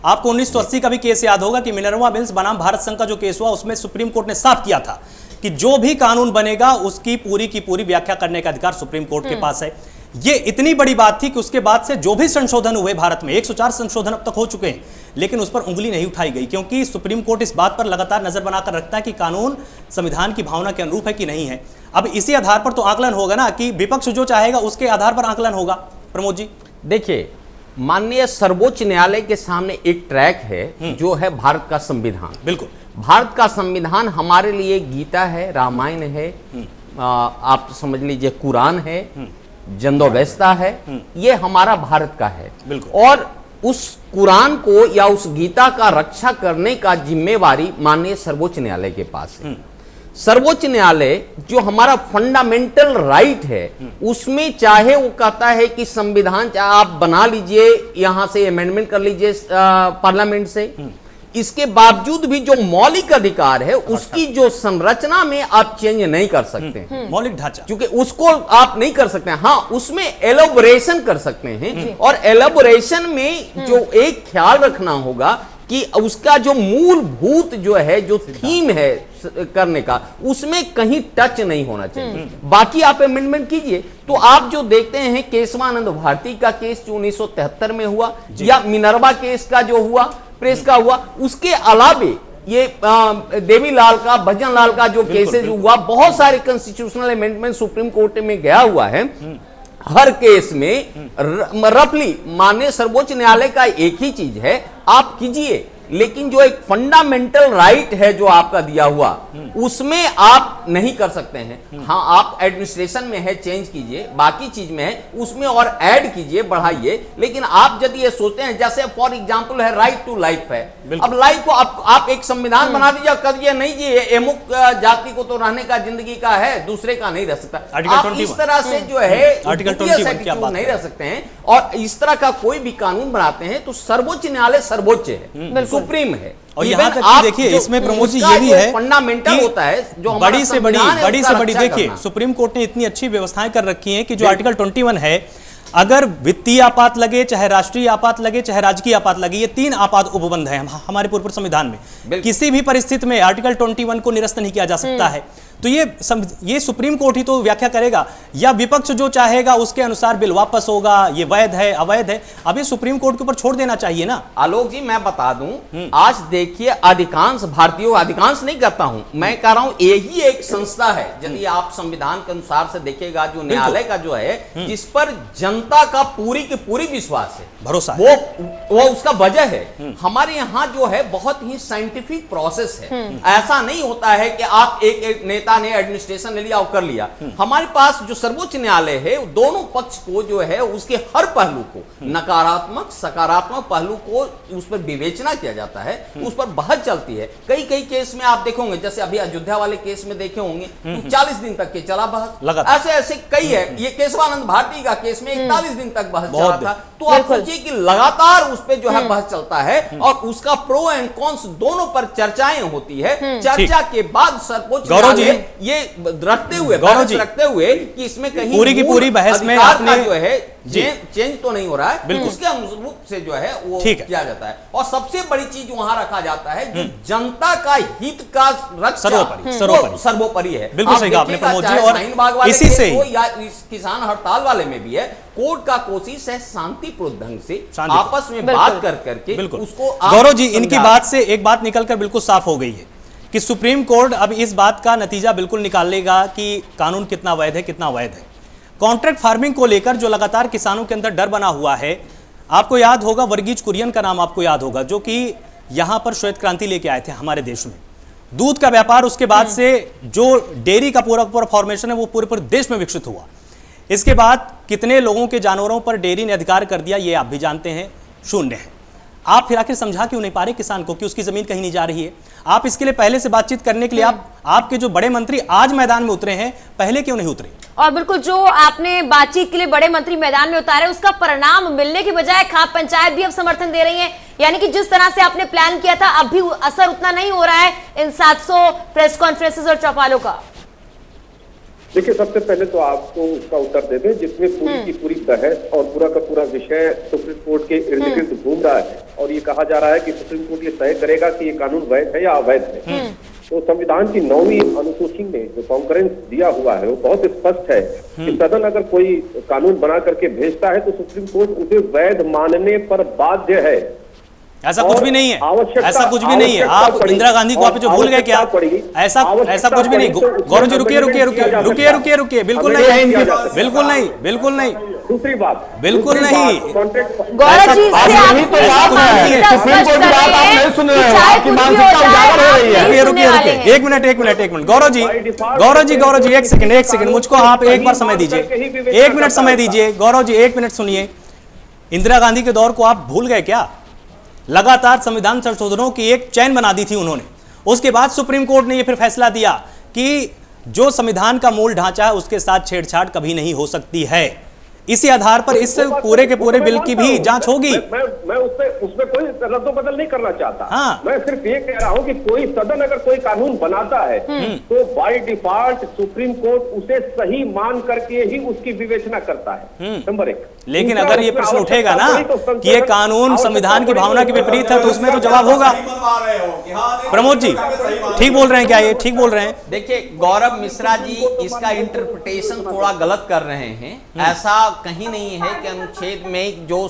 आपको 1980 का भी केस याद होगा कि मिनर्वा मिल्स बनाम भारत संघ का जो केस हुआ उसमें सुप्रीम कोर्ट ने साफ किया था कि जो भी कानून बनेगा उसकी पूरी की पूरी व्याख्या करने का अधिकार सुप्रीम कोर्ट के पास है। ये इतनी बड़ी बात थी कि उसके बाद से जो भी संशोधन हुए भारत में 104 संशोधन अब तक हो चुके हैं, लेकिन उस पर उंगली नहीं उठाई गई क्योंकि सुप्रीम कोर्ट इस बात पर लगातार नजर बनाकर रखता है कि कानून संविधान की भावना के अनुरूप है कि नहीं है। अब इसी आधार पर तो आकलन होगा ना कि विपक्ष जो चाहेगा उसके आधार पर आकलन होगा। प्रमोद जी देखिए, माननीय सर्वोच्च न्यायालय के सामने एक ट्रैक है जो है भारत का संविधान। बिल्कुल, भारत का संविधान हमारे लिए गीता है, रामायण है, आप समझ लीजिए कुरान है, जंदोवेस्ता है, ये हमारा भारत का है। और उस कुरान को या उस गीता का रक्षा करने का जिम्मेवारी माननीय सर्वोच्च न्यायालय के पास है। सर्वोच्च न्यायालय जो हमारा फंडामेंटल राइट है उसमें चाहे वो कहता है कि संविधान चाहे आप बना लीजिए, यहां से अमेंडमेंट कर लीजिए पार्लियामेंट से, इसके बावजूद भी जो मौलिक अधिकार है उसकी जो संरचना में आप चेंज नहीं कर सकते, मौलिक ढांचा, क्योंकि उसको आप नहीं कर सकते हैं। हाँ, उसमें एलोबोरेशन कर सकते हैं, और एलोबोरेशन में जो एक ख्याल रखना होगा कि उसका जो मूलभूत जो है, जो थीम है करने का, उसमें कहीं टच नहीं होना चाहिए। बाकी आप अमेंडमेंट कीजिए। तो आप जो देखते हैं केशवानंद भारती का केस जो 1973 में हुआ, या मिनर्वा केस का जो हुआ, प्रेस का हुआ, उसके अलावे ये देवीलाल का, भजन लाल का जो केसेस हुआ, बहुत सारे कॉन्स्टिट्यूशनल अमेंडमेंट सुप्रीम कोर्ट में गया हुआ है। हर केस में रफली माननीय सर्वोच्च न्यायालय का एक ही चीज है, आप कीजिए, लेकिन जो एक फंडामेंटल राइट है जो आपका दिया हुआ, उसमें आप नहीं कर सकते हैं। हाँ, आप एडमिनिस्ट्रेशन में है चेंज कीजिए, बाकी चीज में है उसमें और ऐड कीजिए, बढ़ाइए, लेकिन आप यदि ये सोचते हैं, जैसे फॉर एग्जांपल है राइट टू लाइफ है, अब लाइफ को आप एक संविधान बना दीजिए, कर दिए नहीं जी अमुक जाति को तो रहने का, जिंदगी का है, दूसरे का नहीं रह सकता। आप इस तरह से जो है नहीं रह सकते हैं, और इस तरह का कोई भी कानून बनाते हैं तो सर्वोच्च न्यायालय सर्वोच्च है, सुप्रीम है। और यहाँ तक कि देखिए इसमें प्रमोद जी ये भी है फंडामेंटल होता है, जो बड़ी से बड़ी देखिए सुप्रीम कोर्ट ने इतनी अच्छी व्यवस्थाएं कर रखी हैं कि जो आर्टिकल 21 है, अगर वित्तीय आपात लगे, चाहे राष्ट्रीय आपात लगे, चाहे राजकीय आपात लगे, ये 3 आपात उपबंध है हमारे पूर्व संविधान में, किसी भी परिस्थिति में आर्टिकल 21 को निरस्त नहीं किया जा सकता है। तो ये सुप्रीम कोर्ट ही तो व्याख्या करेगा, या विपक्ष जो चाहेगा उसके अनुसार बिल वापस होगा, ये वैध है अवैध है, अब ये सुप्रीम कोर्ट के ऊपर छोड़ देना चाहिए ना। आलोक जी, मैं बता दूं, आज देखिए अधिकांश भारतीयों, अधिकांश नहीं कहता हूं मैं, कह रहा हूं यही एक संस्था है, यदि आप संविधान के अनुसार से देखिएगा, जो न्यायालय का जो है, जिस पर जनता का पूरी की पूरी विश्वास है, भरोसा, वो उसका वजह है। हमारे यहाँ जो है बहुत ही साइंटिफिक प्रोसेस है, ऐसा नहीं होता है कि आप एक नेता ने एडमिनिस्ट्रेशन ले लिया और कर लिया। हमारे पास जो सर्वोच्च न्यायालय है, दोनों पक्ष को जो है उसके हर पहलू को, नकारात्मक सकारात्मक पहलू को उस पर विवेचना किया जाता है, उस पर बहस चलती है। कई केस में आप देखोगे, जैसे अभी अयोध्या वाले केस में देखे होंगे, तो 40 दिन तक के चला बहस, ऐसे कई है। ये केशवानंद भारती का केस में 41 दिन तक बहस चला था। तो आप सोचिए कि लगातार उस पर जो है बहस चलता है, और उसका प्रो एंड कॉन्स दोनों पर चर्चाएं होती है। चर्चा के बाद सर्वोच्च न्यायालय ये रखते हुए कि इसमें कहीं पूरी की पूरी बहस में आपने जो है चेंज तो नहीं हो रहा है, उसके अनुरूप से जो है वो किया जाता है। और सबसे बड़ी चीज वहां रखा जाता है, जो जनता का हित का रक्षा सर्वोपरि है। बिल्कुल सही कहा आपने प्रमोद जी। और इसी से या इस किसान हड़ताल वाले में भी है, कोर्ट का कोशिश है शांतिपूर्ण ढंग से आपस में बात कर करके उसको। गौरव जी, इनकी बात से एक बात निकलकर बिल्कुल साफ हो गई है कि सुप्रीम कोर्ट अब इस बात का नतीजा बिल्कुल निकाल लेगा कि कानून कितना वैध है, कितना अवैध है। कॉन्ट्रैक्ट फार्मिंग को लेकर जो लगातार किसानों के अंदर डर बना हुआ है, आपको याद होगा वर्गीज कुरियन का नाम आपको याद होगा, जो कि यहां पर श्वेत क्रांति लेके आए थे हमारे देश में। दूध का व्यापार उसके बाद से जो डेयरी का पूरा फॉर्मेशन है वो पूरे देश में विकसित हुआ। इसके बाद कितने लोगों के जानवरों पर डेयरी ने अधिकार कर दिया, ये आप भी जानते हैं, शून्य है। आप फिर आखिर समझा क्यों नहीं पा रहे किसान को कि उसकी जमीन कहीं नहीं जा रही है? आप इसके लिए पहले से बातचीत करने के लिए आपके जो बड़े मंत्री आज मैदान में उतरे हैं, पहले क्यों नहीं उतरे? और बिल्कुल जो आपने बातचीत के लिए बड़े मंत्री मैदान में उतारे, उसका परिणाम मिलने की बजाय खाप पंचायत भी अब समर्थन दे रही है। यानी कि जिस तरह से आपने प्लान किया था, अब भी असर उतना नहीं हो रहा है इन 700 प्रेस कॉन्फ्रेंसेस और चौपालों का। देखिए, सबसे पहले तो आपको उसका उत्तर दे दें जिसमें पूरी की पूरी बहस और पूरा का पूरा विषय सुप्रीम कोर्ट के इर्द गिर्द घूम रहा है, और ये कहा जा रहा है कि सुप्रीम कोर्ट ये तय करेगा कि ये कानून वैध है या अवैध है। तो संविधान की 9वीं अनुसूची में जो कॉन्करेंस दिया हुआ है वो बहुत स्पष्ट है कि सदन अगर कोई कानून बना करके भेजता है तो सुप्रीम कोर्ट उसे वैध मानने पर बाध्य है। ऐसा कुछ भी नहीं है, ऐसा कुछ भी नहीं है। आप इंदिरा गांधी को आप जो भूल गए क्या? ऐसा कुछ भी नहीं। गौरव जी रुकिए, बिल्कुल नहीं, बिल्कुल नहीं, बिल्कुल नहीं। दूसरी बात, बिल्कुल नहीं। गौरव जी, रुकिए, एक मिनट। गौरव जी एक सेकंड, मुझको आप एक बार समय दीजिए, 1 मिनट समय दीजिए। गौरव जी 1 मिनट सुनिए। इंदिरा गांधी के दौर को आप भूल गए क्या? लगातार संविधान संशोधनों की एक चैन बना दी थी उन्होंने। उसके बाद सुप्रीम कोर्ट ने यह फिर फैसला दिया कि जो संविधान का मूल ढांचा है उसके साथ छेड़छाड़ कभी नहीं हो सकती है। इसी आधार पर इस पूरे के पूरे बिल की भी जांच होगी। मैं उसमें कोई रद्दो बदल नहीं करना चाहता। हाँ। मैं सिर्फ ये कह रहा हूं कि कोई सदन अगर कोई कानून बनाता है तो बाय डिफॉल्ट सुप्रीम कोर्ट उसे सही मान करके ही उसकी विवेचना करता है, नंबर 1। लेकिन अगर ये प्रश्न उठेगा ना कि ये कानून संविधान की भावना के विपरीत है तो उसमें तो जवाब होगा। प्रमोद जी ठीक बोल रहे हैं क्या? ये ठीक बोल रहे हैं? देखिए गौरव मिश्रा जी इसका इंटरप्रिटेशन थोड़ा गलत कर रहे हैं। ऐसा कहीं नहीं है कि अनुच्छेद में जो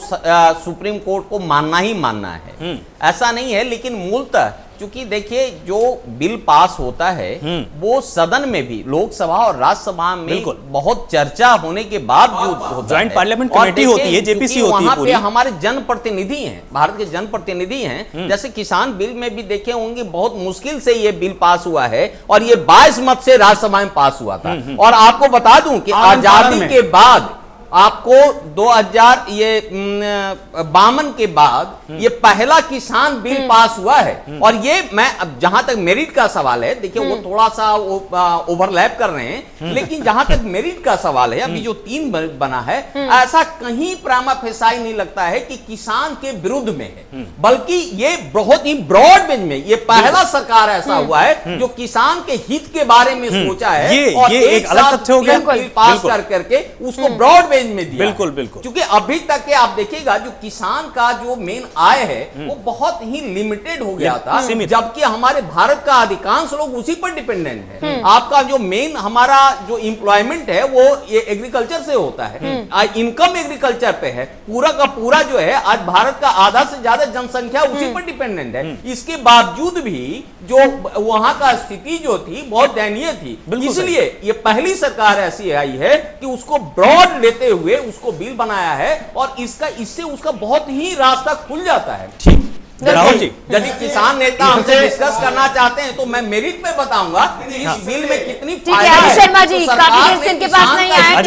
सुप्रीम कोर्ट को मानना ही मानना है, ऐसा नहीं है। लेकिन मूलतः क्योंकि देखिए जो बिल पास होता है वो सदन में भी, लोकसभा और राज्यसभा में बहुत चर्चा होने के बाद होता ज्वाइंट पार्लियामेंट कमेटी होती है, जेपीसी होती है, वहां पे हमारे जनप्रतिनिधि हैं, भारत के जनप्रतिनिधि हैं। जैसे किसान बिल में भी देखे होंगे बहुत मुश्किल से ये बिल पास हुआ है और ये 22 मत से राज्यसभा में पास हुआ था। और आपको बता दूं कि आजादी के बाद आपको 2052 के बाद ये पहला किसान बिल पास हुआ है। और ये मैं अब जहां तक मेरिट का सवाल है, देखिए वो थोड़ा सा ओवरलैप कर रहे हैं, लेकिन जहां तक मेरिट का सवाल है, अभी जो 3 बना है, ऐसा कहीं प्रामा फेसाई नहीं लगता है कि किसान के विरुद्ध में है, बल्कि ये बहुत ही ब्रॉड बेंच में ये पहला सरकार ऐसा हुआ है जो किसान के हित के बारे में सोचा है और ये एक अलग तथ्य हो गया पास करके उसको ब्रॉड बेंच में दिया। बिल्कुल बिल्कुल। क्योंकि अभी तक के आप देखिएगा जो किसान का जो मेन आय है वो बहुत ही लिमिटेड हो गया था, जबकि हमारे भारत का अधिकांश लोग उसी पर डिपेंडेंट है। आपका जो मेन हमारा जो एम्प्लॉयमेंट है वो ये एग्रीकल्चर से होता है, इनकम एग्रीकल्चर पे है। पूरा का पूरा जो है आज भारत का आधा से ज्यादा जनसंख्या उसी पर डिपेंडेंट है। इसके बावजूद भी जो वहां का स्थिति जो थी बहुत दयनीय थी। इसलिए ये पहली सरकार ऐसी आई है कि उसको ब्रॉड लेते हुए उसको बिल बनाया है और इससे उसका बहुत ही रास्ता खुल जाता है। ठीक राहुल जी, यदि किसान नेता हमसे डिस्कस करना चाहते हैं तो मैं मेरिट में बताऊंगा कि इस बिल में कितनी फायदा है। शर्मा जी काफी देर से इनके पास नहीं आए,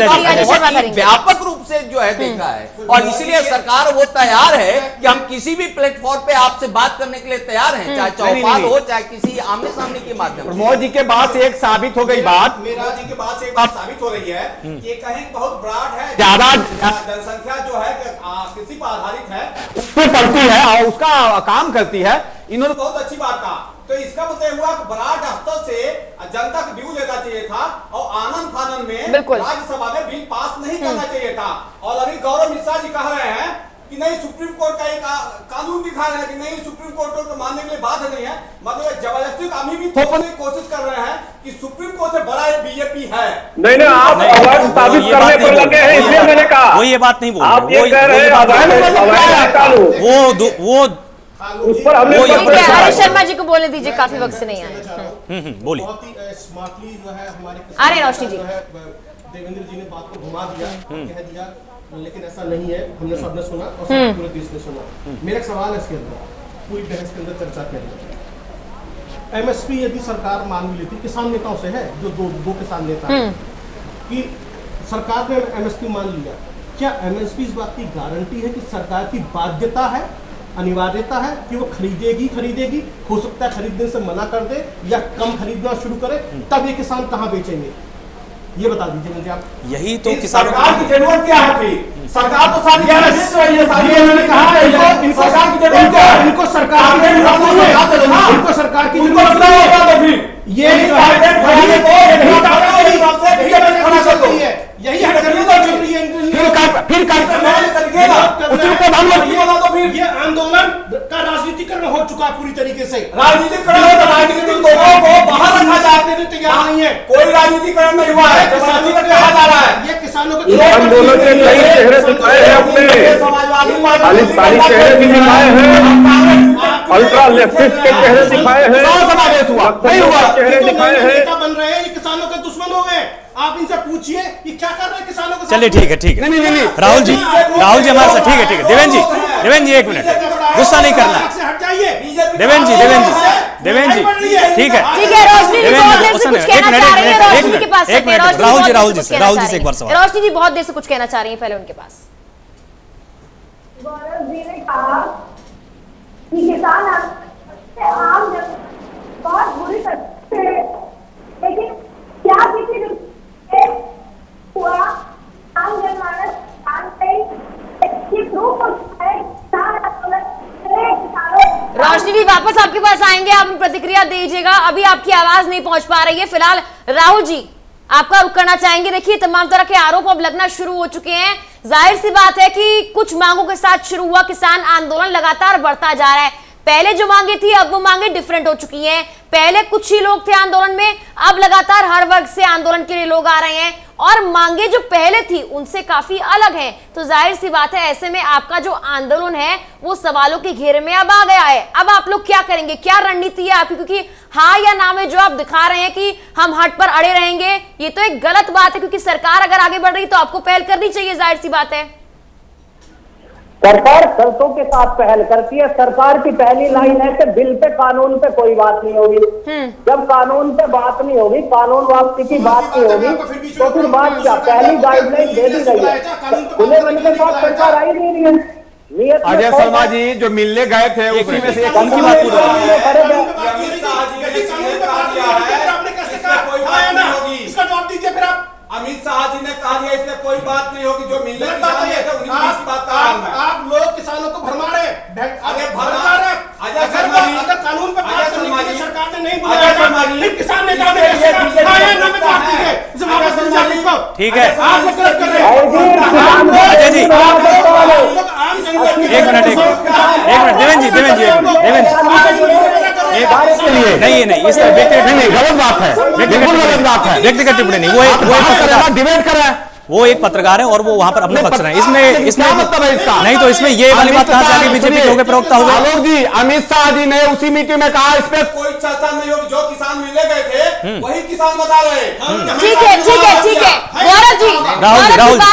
व्यापक रूप से जो है देखा है और इसलिए सरकार वो तैयार है कि हम किसी भी प्लेटफॉर्म पे आपसे बात करने के लिए तैयार हैं, चाहे चौपाल हो चाहे किसी आमने सामने के माध्यम। प्रमोद जी के बात से एक साबित हो गई बात, मेरा जी के बात से एक बात साबित हो रही है कि ये कहीं बहुत ब्रॉड है, ज्यादा जनसंख्या जो है कृषि पर आधारित है, उस पर पड़ती है और उसका काम करती है। इन्होंने बहुत अच्छी बात कहा। तो इसका मतलब हुआ कि ब्रॉड स्तर से जनता को व्यू लेना चाहिए था और आनंद फानन में राज्यसभा में बिल पास नहीं करना चाहिए था। और अभी गौरव मिश्रा जी कह रहे हैं कि नहीं सुप्रीम कोर्ट का एक कानून दिखा रहे हैं कि नहीं सुप्रीम कोर्ट को मानने के लिए बात नहीं है, मतलब जबरदस्ती हम भी थोपने की कोशिश कर रहे हैं कि सुप्रीम कोर्ट से बड़ा बीजेपी है। नहीं आप अवैध साबित करने पर लगे हैं, इसलिए मैंने कहा वो ये बात नहीं बोल आप ये कह रहे हैं वो उस पर हमने हरीश शर्मा जी को बोलने दीजिए, काफी वक्त से नहीं आए। बोलिए। बहुत ही स्मार्टली जो है हमारे अरे रोशनी जी देवेंद्र जी ने बात को घुमा दिया, कह दिया, लेकिन ऐसा नहीं है। हमने सबने सुना और पूरे देश ने सुना। मेरा सवाल है इसके अंदर, पूरी बहस के अंदर चर्चा करें। एमएसपी यदि सरकार मान भी लेती, किसान नेताओं से है जो दो किसान नेता हैं कि सरकार ने एमएसपी मान लिया, क्या एमएसपी इस बात की गारंटी है कि सरकार की बाध्यता है, अनिवार्यता है कि वो खरीदेगी? हो सकता है खरीदने से मना कर दे या कम खरीदना शुरू करे, तब ये किसान कहाँ बेचेंगे? ये बता दीजिए मुझे आप। यही तो किसानों सरकार की जरूरत क्या है? सरकार तो सारी कहा है इनको सरकार की जरूरत है, इनको सरकार की जरूरत है। ये ये आंदोलन का राजनीतिकरण हो चुका है पूरी तरीके से। राजनीतिकरण राजनीतिक लोगों को बाहर रखा जाने तैयार नहीं है, कोई राजनीतिकरण नहीं हुआ है, कहा जा रहा है। ये किसानों के आंदोलन के कई चेहरे दिखाए हैं, अपने खालिस्तानी चेहरे भी दिखाए हैं, अल्ट्रा लेफ्टिस्ट के चेहरे दिखाए हैं, चेहरे दिखाए हैं। बन रहे हैं, ये किसानों के दुश्मन हो गए। आप इनसे पूछिए ये क्या कर रहे हैं किसानों के साथ। चलिए ठीक है नहीं राहुल जी हमारे साथ ठीक है देवेंद्र जी 1 मिनट, गुस्सा नहीं करना। देवेंद्र जी ठीक है राहुल जी से एक बार सवाल। रोशनी जी बहुत देर से कुछ कहना चाह रही है, पहले उनके पास। गौरव जी ने कहा कि किसान आम जनता बहुत बुरी तरह से, लेकिन रोशनी जी वापस आपके पास आएंगे, आप प्रतिक्रिया दीजिएगा। अभी आपकी आवाज नहीं पहुंच पा रही है। फिलहाल राहुल जी आपका रुख करना चाहेंगे। देखिए तमाम तरह के आरोप अब लगना शुरू हो चुके हैं। जाहिर सी बात है कि कुछ मांगों के साथ शुरू हुआ किसान आंदोलन लगातार बढ़ता जा रहा है। पहले जो मांगे थी अब वो मांगे डिफरेंट हो चुकी हैं। पहले कुछ ही लोग थे आंदोलन में, अब लगातार हर वर्ग से आंदोलन के लिए लोग आ रहे हैं और मांगे जो पहले थी उनसे काफी अलग हैं। तो जाहिर सी बात है ऐसे में आपका जो आंदोलन है वो सवालों के घेरे में अब आ गया है। अब आप लोग क्या करेंगे, क्या रणनीति है आपकी? क्योंकि हाँ या ना में जो आप दिखा रहे हैं कि हम हट पर अड़े रहेंगे, ये तो एक गलत बात है, क्योंकि सरकार अगर आगे बढ़ रही तो आपको पहल करनी चाहिए, जाहिर सी बात है। सरकार शर्तों के साथ पहल करती है। सरकार की पहली लाइन है कि बिल पे कानून पे कोई बात नहीं होगी। जब कानून पे बात नहीं होगी, कानून वापसी की बात नहीं होगी, तो फिर बात क्या? पहली गाइडलाइन दे दी गई है, खुले मन के साथ सरकार आई नहीं रही है। अजय शर्मा जी जो मिलने गए थे उसी में से कौन की बात पूरी अमित शाह जी ने कहा दिया इसमें कोई बात नहीं होगी, जो मिलने की बात है तो उनकी बात का आप लोग किसानों को भरमा रहे हैं। अरे भरमा रहे अजय शर्मा जी, अगर कानून पर बात करने के लिए सरकार ने नहीं बुलाया, अजय शर्मा जी, फिर किसान नेता ने ठीक है। आप लोग गलत कर रहे हैं। अजय जी एक मिनट देवेंद्र जी नहीं इस नहीं गलत बात है, बिल्कुल गलत बात है। व्यक्तिगत टिप्पणी नहीं, वो डिबेट कर रहा है, वो एक पत्रकार है और वो वहां पर अपने पक्ष रहे हैं। इसमें मतलब है इसका? नहीं तो इसमें ये वाली बात कहां से आ गई? बीजेपी के होंगे प्रवक्ता हुए आलोक जी, अमित शाह जी ने उसी मीटिंग में कहा इस पे कोई चर्चा नहीं होगी, जो किसान मिलने गए थे वही किसान बता रहे हैं। ठीक है गौरव जी,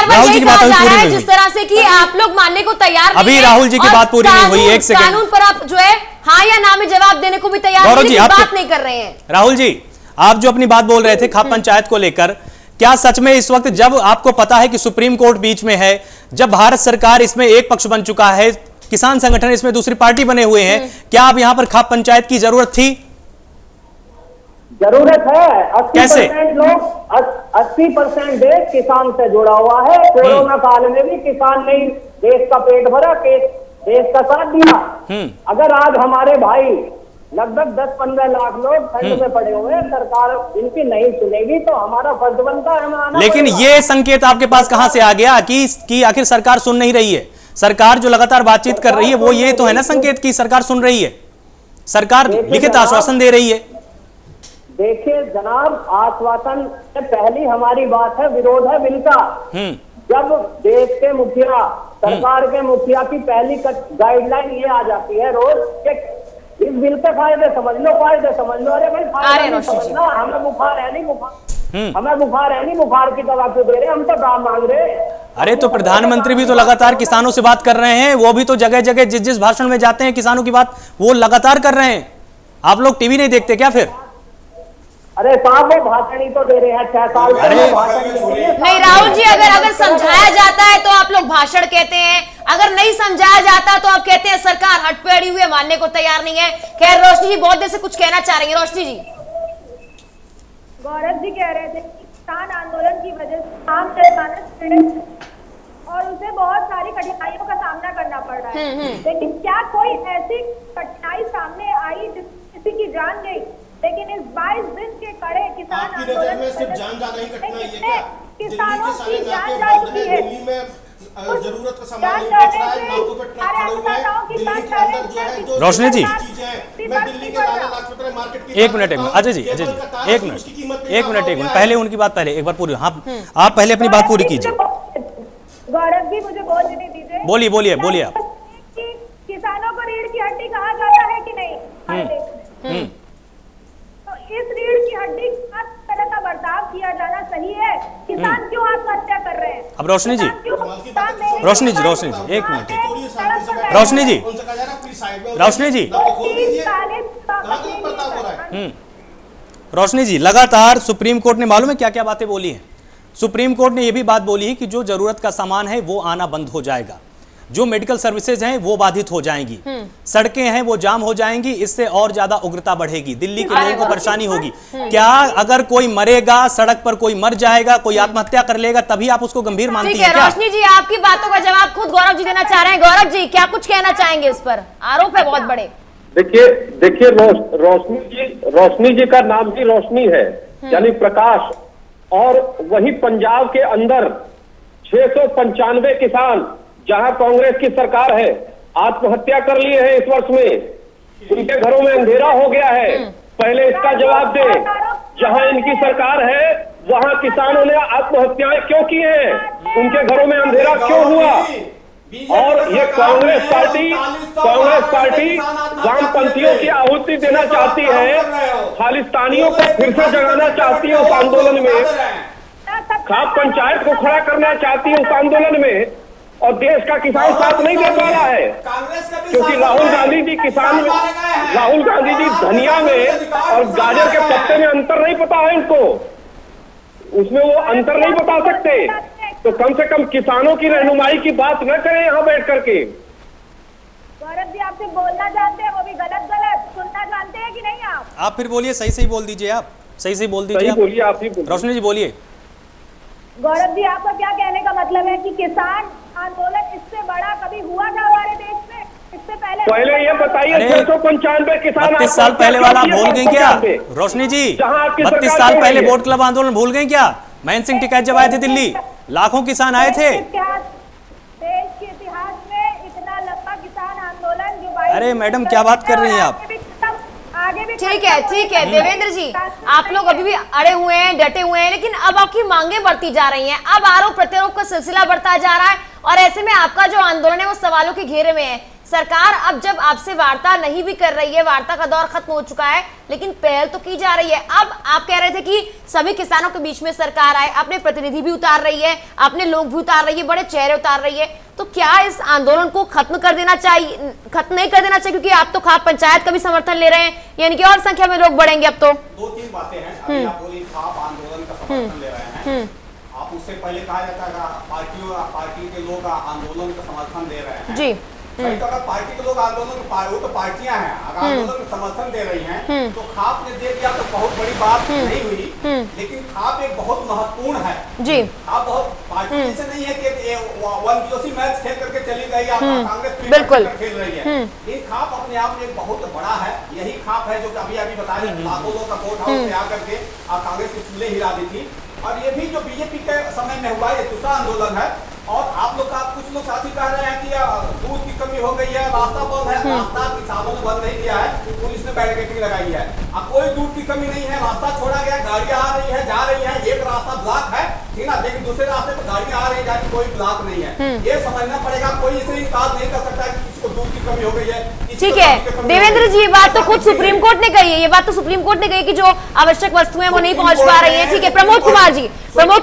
राहुल जी की बात अभी पूरी नहीं हुई। जिस तरह से कि आप लोग मानने को तैयार नहीं अभी हैं राहुल जी की और बात पूरी नहीं हुई, एक सेकंड। कानून पर आप जो है हाँ या ना में जवाब देने को भी तैयार गौरव नहीं, जी, लेकिन आप बात नहीं कर रहे हैं। राहुल जी आप जो अपनी बात बोल रहे थे खाप पंचायत को लेकर, क्या सच में इस वक्त जब आपको पता है कि सुप्रीम कोर्ट बीच में है, जब भारत सरकार इसमें एक पक्ष बन चुका है, किसान संगठन इसमें दूसरी पार्टी बने हुए हैं, क्या आप यहां पर खाप पंचायत की जरूरत थी? जरूरत है। 80% लोग 80% देश किसान से जुड़ा हुआ है। कोरोना काल में भी किसान ने देश का पेट भरा, देश का साथ दिया। अगर आज हमारे भाई लगभग 10-15 लाख लोग ठंड में पड़े हुए हैं, सरकार इनकी नहीं सुनेगी तो हमारा फर्ज बनता है हमें आना। लेकिन ये संकेत आपके पास कहां से आ गया कि आखिर सरकार सुन नहीं रही है? सरकार जो लगातार बातचीत कर रही है वो ये तो है ना संकेत कि सरकार सुन रही है, सरकार लिखित आश्वासन दे रही है। देखिए जनाब, आश्वासन से पहली हमारी बात है विरोध है बिल का। जब देश के मुखिया, सरकार के मुखिया की पहली गाइडलाइन ये आ जाती है रोज कि इस बिल के फायदे समझ लो, फायदे समझ लो। अरे भाई फायदे नहीं समझना, हमें बुखार है नहीं, बुखार की दवा क्यों दे रहे? हम तो दाम मांग रहे। अरे तो प्रधानमंत्री भी तो लगातार किसानों से बात कर रहे हैं, वो भी तो जगह जगह जिस भाषण में जाते हैं किसानों की बात वो लगातार कर रहे हैं। आप लोग टीवी नहीं देखते क्या फिर? अरे साहब वो भाषण ही तो दे रहे हैं 6 साल नहीं राहुल जी, अगर समझाया जाता है तो आप लोग भाषण कहते हैं, अगर नहीं समझाया जाता तो आप कहते हैं सरकार हट पे अड़ी हुई है, मानने को तैयार नहीं है। खैर रोशनी जी बहुत देर से कुछ कहना चाह रही है। रोशनी जी, गौरव जी कह रहे थे किसान आंदोलन की वजह से आम जनमानस और उसे बहुत सारी कठिनाइयों का सामना करना पड़ रहा है। लेकिन क्या कोई ऐसी कठिनाई सामने आई जिससे किसी की जान गई? लेकिन इस 22 दिन के कड़े किसान आंदोलन में सिर्फ जान जाना ही कठिनाई है क्या? किसानों की जान जा चुकी है। दिल्ली में जरूरत का सामान नहीं बेच रहा है, नाकों पे ट्रक खड़े हुए हैं। दिल्ली के अंदर जो है जो रोशनी जी मैं दिल्ली के लाला लाजपत मार्केट की एक मिनट अजय जी एक मिनट पहले उनकी बात पहले एक बार पूरी, हाँ आप पहले अपनी बात पूरी कीजिए। गौरव जी मुझे बोलने दीजिए। बोलिए आप। किसानों को रीढ़ की हड्डी कहा जाता है कि नहीं? तो इस रीढ़ की हड्डी तरह का बर्ताव किया जाना सही है? किसान क्यों आत्महत्या कर रहे हैं? अब रोशनी जी एक मिनट, रोशनी जी लगातार सुप्रीम कोर्ट ने मालूम है क्या क्या बातें बोली हैं? सुप्रीम कोर्ट ने यह भी बात बोली है कि जो जरूरत का सामान है वो आना बंद हो जाएगा, जो मेडिकल सर्विसेज हैं वो बाधित हो जाएंगी, सड़कें हैं वो जाम हो जाएंगी, इससे और ज्यादा उग्रता बढ़ेगी, दिल्ली के लोगों को परेशानी होगी। क्या अगर कोई मरेगा, सड़क पर कोई मर जाएगा, कोई आत्महत्या कर लेगा, तभी आप उसको गंभीर मानती हैं क्या? रोशनी जी आपकी बातों का जवाब खुद गौरव जी देना चाह रहे हैं। गौरव जी क्या कुछ कहना चाहेंगे इस पर? आरोप है बहुत बड़े। देखिए रोशनी जी का नाम ही रोशनी है, यानी प्रकाश। और वही पंजाब के अंदर 695 किसान जहां कांग्रेस की सरकार है आत्महत्या कर लिए हैं इस वर्ष में। उनके घरों में अंधेरा हो गया है। पहले इसका जवाब दे, जहां इनकी सरकार है वहां किसानों ने आत्महत्याएं क्यों की हैं? उनके घरों में अंधेरा क्यों हुआ? और ये कांग्रेस पार्टी वामपंथियों की आहुति देना चाहती है, खालिस्तानियों को फिर से जगाना चाहती है उस आंदोलन में, खाप पंचायत को खड़ा करना चाहती है उस आंदोलन में, और देश का किसान साथ नहीं दे पा रहा है। क्योंकि राहुल गांधी जी धनिया में और गाजर के पत्ते में अंतर नहीं पता है उनको, उसमें वो अंतर नहीं बता सकते। तो कम से कम किसानों की रहनुमाई की बात न करें यहाँ बैठ करके। गौरव जी आपसे बोलना जानते हैं, वो भी गलत सुनना जानते हैं कि नहीं? आप फिर बोलिए, सही बोल दीजिए, आप सही बोल दीजिए। बोलिए आप ही। रोशनी जी बोलिए। गौरव जी आपका क्या कहने का मतलब है कि किसान आंदोलन इससे बड़ा कभी हुआ था हमारे देश में? इससे पहले ये बताइए 695 किसान 32 साल पहले वाला भूल गई क्या रोशनी जी? 32 साल पहले वोट क्लब आंदोलन भूल गई क्या? महेंद्र सिंह टिकैत जब आए थे दिल्ली, लाखों किसान आए थे। देश के इतिहास में इतना लंबा किसान आंदोलन जो अरे मैडम क्या बात कर रही हैं आप? ठीक है देवेंद्र जी, आप लोग अभी भी अड़े हुए हैं, डटे हुए हैं, लेकिन अब आपकी मांगे बढ़ती जा रही हैं। अब आरोप प्रत्यारोप का सिलसिला बढ़ता जा रहा है और ऐसे में आपका जो आंदोलन है वो सवालों के घेरे में है। सरकार अब जब आपसे वार्ता नहीं भी कर रही है, वार्ता का दौर खत्म हो चुका है, लेकिन पहल तो की जा रही है। अब आप कह रहे थे कि सभी किसानों के बीच में सरकार आए, अपने प्रतिनिधि भी उतार रही है, अपने लोग भी उतार रही है, बड़े चेहरे उतार रही है, तो क्या इस आंदोलन को खत्म कर देना चाहिए? खत्म नहीं कर देना चाहिए, क्योंकि आप तो खाप पंचायत का भी समर्थन ले रहे हैं, यानी कि और संख्या में लोग बढ़ेंगे अब तो। 2-3 बातें हैं। अभी आप बोली खाप आंदोलन का समर्थन ले रहे हैं, आप उससे पहले कहा जाता है पार्टी के लोग आंदोलन का समर्थन दे रहे हैं जी। तो अगर पार्टी के लोग आंदोलन, वो तो पार्टियां हैं, अगर आंदोलन में समर्थन दे रही हैं तो खाप ने दे दिया तो बहुत बड़ी बात नहीं हुई, लेकिन खाप एक बहुत महत्वपूर्ण है जी। खाप बहुत पार्टी जैसे नहीं है कि 1-0 मैच खेल करके चली गई, कांग्रेस बिल्कुल खेल रही है। लेकिन खाप अपने आप में एक बहुत बड़ा है। यही खाप है जो अभी बताया लाखों लोग का वोट हाउस में आकर के कांग्रेस के चूल्हे हिला दी थी। और ये भी जो बीजेपी के समय में हुआ, ये दूसरा आंदोलन है। और आप लोग का कुछ लोग साथी कह रहे हैं कि दूध की कमी हो गई है, रास्ता बंद है। रास्ता किसानों ने बंद नहीं किया है, पुलिस ने बैरिकेडिंग लगाई है। अब कोई दूध की कमी नहीं है, रास्ता छोड़ा गया, गाड़ियां आ रही है, जा रही है, एक रास्ता ब्लॉक है, ठीक है, लेकिन दूसरे रास्ते पर गाड़ियां आ रही है, कोई ब्लॉक नहीं है। ये समझना पड़ेगा, कोई इसे इनकार नहीं कर सकता है कि किसी को दूध की कमी हो गई है। ठीक है देवेंद्र जी, ये बात तो खुद सुप्रीम कोर्ट ने कही है, ये बात तो सुप्रीम कोर्ट ने कही कि जो आवश्यक वस्तुएं वो नहीं पहुंच पा रही है। ठीक है प्रमोद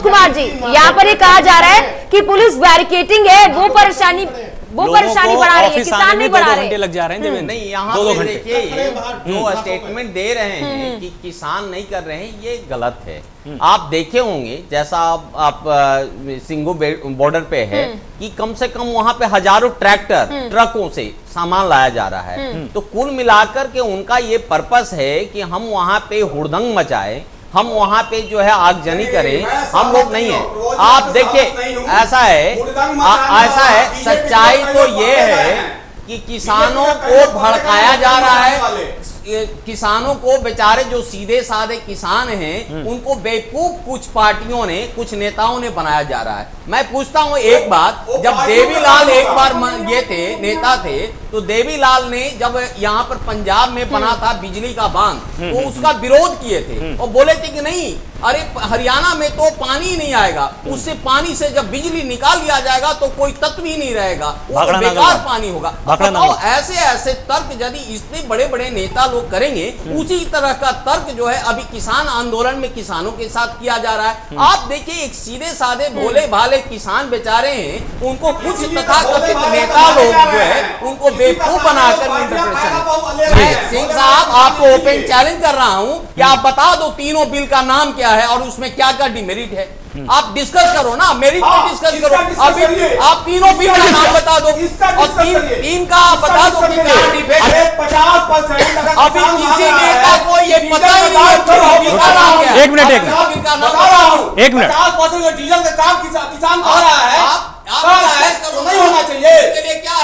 कुमार जी, यहाँ पर ये कहा जा रहा है कि पुलिस बैरिकेडिंग है, वो परेशानी बढ़ा रही है, किसान नहीं बढ़ा रहे, लग जा रहे हैं। नहीं, यहाँ पे देखिए जो स्टेटमेंट दे रहे हैं कि किसान नहीं कर रहे हैं, ये गलत है। आप देखे होंगे जैसा आप सिंगू बॉर्डर पे है कि कम से कम वहां पे हजारों ट्रैक्टर ट्रकों से सामान लाया जा रहा है। तो कुल मिलाकर के उनका ये पर्पस है कि हम वहां पे हुड़दंग मचाए, हम वहां पे जो है आगजनी करें, हम लोग नहीं है। आप देखिए ऐसा है, सच्चाई तो ये है कि किसानों को भड़काया जा रहा है। किसानों को बेचारे जो सीधे साधे किसान हैं उनको बेवकूफ कुछ पार्टियों ने, कुछ नेताओं ने बनाया जा रहा है। मैं पूछता हूं एक बात, जब देवीलाल एक बार ये थे, नेता थे, तो देवीलाल ने जब यहाँ पर पंजाब में बना था बिजली का बांध, तो उसका विरोध किए थे और बोले थे कि नहीं, अरे हरियाणा में तो पानी ही नहीं आएगा, उससे पानी से जब बिजली निकाल लिया जाएगा तो कोई तत्व ही नहीं रहेगा, वो तो बेकार पानी होगा। बताओ ऐसे तर्क यदि इतने बड़े बड़े नेता लोग करेंगे, उसी तरह का तर्क जो है अभी किसान आंदोलन में किसानों के साथ किया जा रहा है। आप देखिए एक सीधे साधे भोले भाले किसान बेचारे हैं, उनको कुछ तथाकथित नेता लोग जो है उनको बेवकूफ बनाकर इंटरप्रिटेशन। सिंह साहब आपको ओपन चैलेंज कर रहा हूं कि आप बता दो तीनों बिल का नाम क्या है और उसमें क्या क्या डिमेरिट है। आप डिस्कस करो ना, मेरिट पे डिस्कस करो। अभी आप तीनों बिल का नाम बता दो और तीन का बता दो कि क्या डिबेट है। 50% अभी किसी नेता को ये पता ही नहीं है बिल का नाम क्या है। एक मिनट 50% डीजल का काम किसान कर रहा है। तो नहीं होना चाहिए।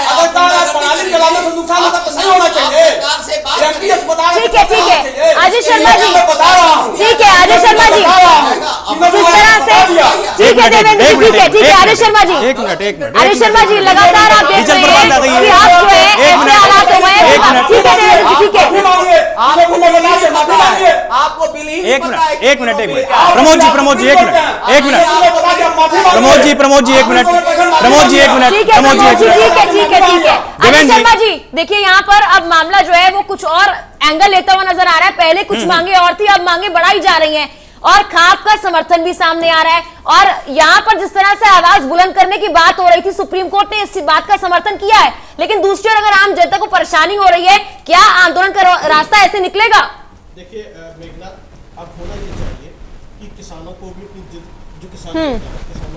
अगर प्रणाली चलाने से नुकसान होता तो नहीं होना चाहिए। ठीक है अजय शर्मा जी, ठीक है अजय शर्मा जी, जिस तरह से ठीक है देवेंद्र जी, ठीक है अजय शर्मा जी, एक मिनट अजय शर्मा जी, लगातार आप देख रहे हैं कि आप जो है ऐसे हालात हो गए। ठीक है देवेंद्र जी, ठीक है आपको बिलीव एक मिनट प्रमोद जी एक मिनट प्रमोद जी एक मिनट ठीक है अजय शर्मा जी, देखिए यहाँ पर अब मामला जो है वो कुछ और एंगल लेता हुआ नजर आ रहा है। पहले कुछ मांगे और थी, अब मांगे बढ़ाई जा रही हैं और खाप का समर्थन भी सामने आ रहा है। और यहाँ पर जिस तरह से आवाज बुलंद करने की बात हो रही थी, सुप्रीम कोर्ट ने इस बात का समर्थन किया है, लेकिन दूसरी ओर अगर आम जनता को परेशानी हो रही है, क्या आंदोलन का रास्ता ऐसे निकलेगा? देखिए मेघना, अब होना ये चाहिए कि किसानों को भी अपनी जिद, जो किसानों को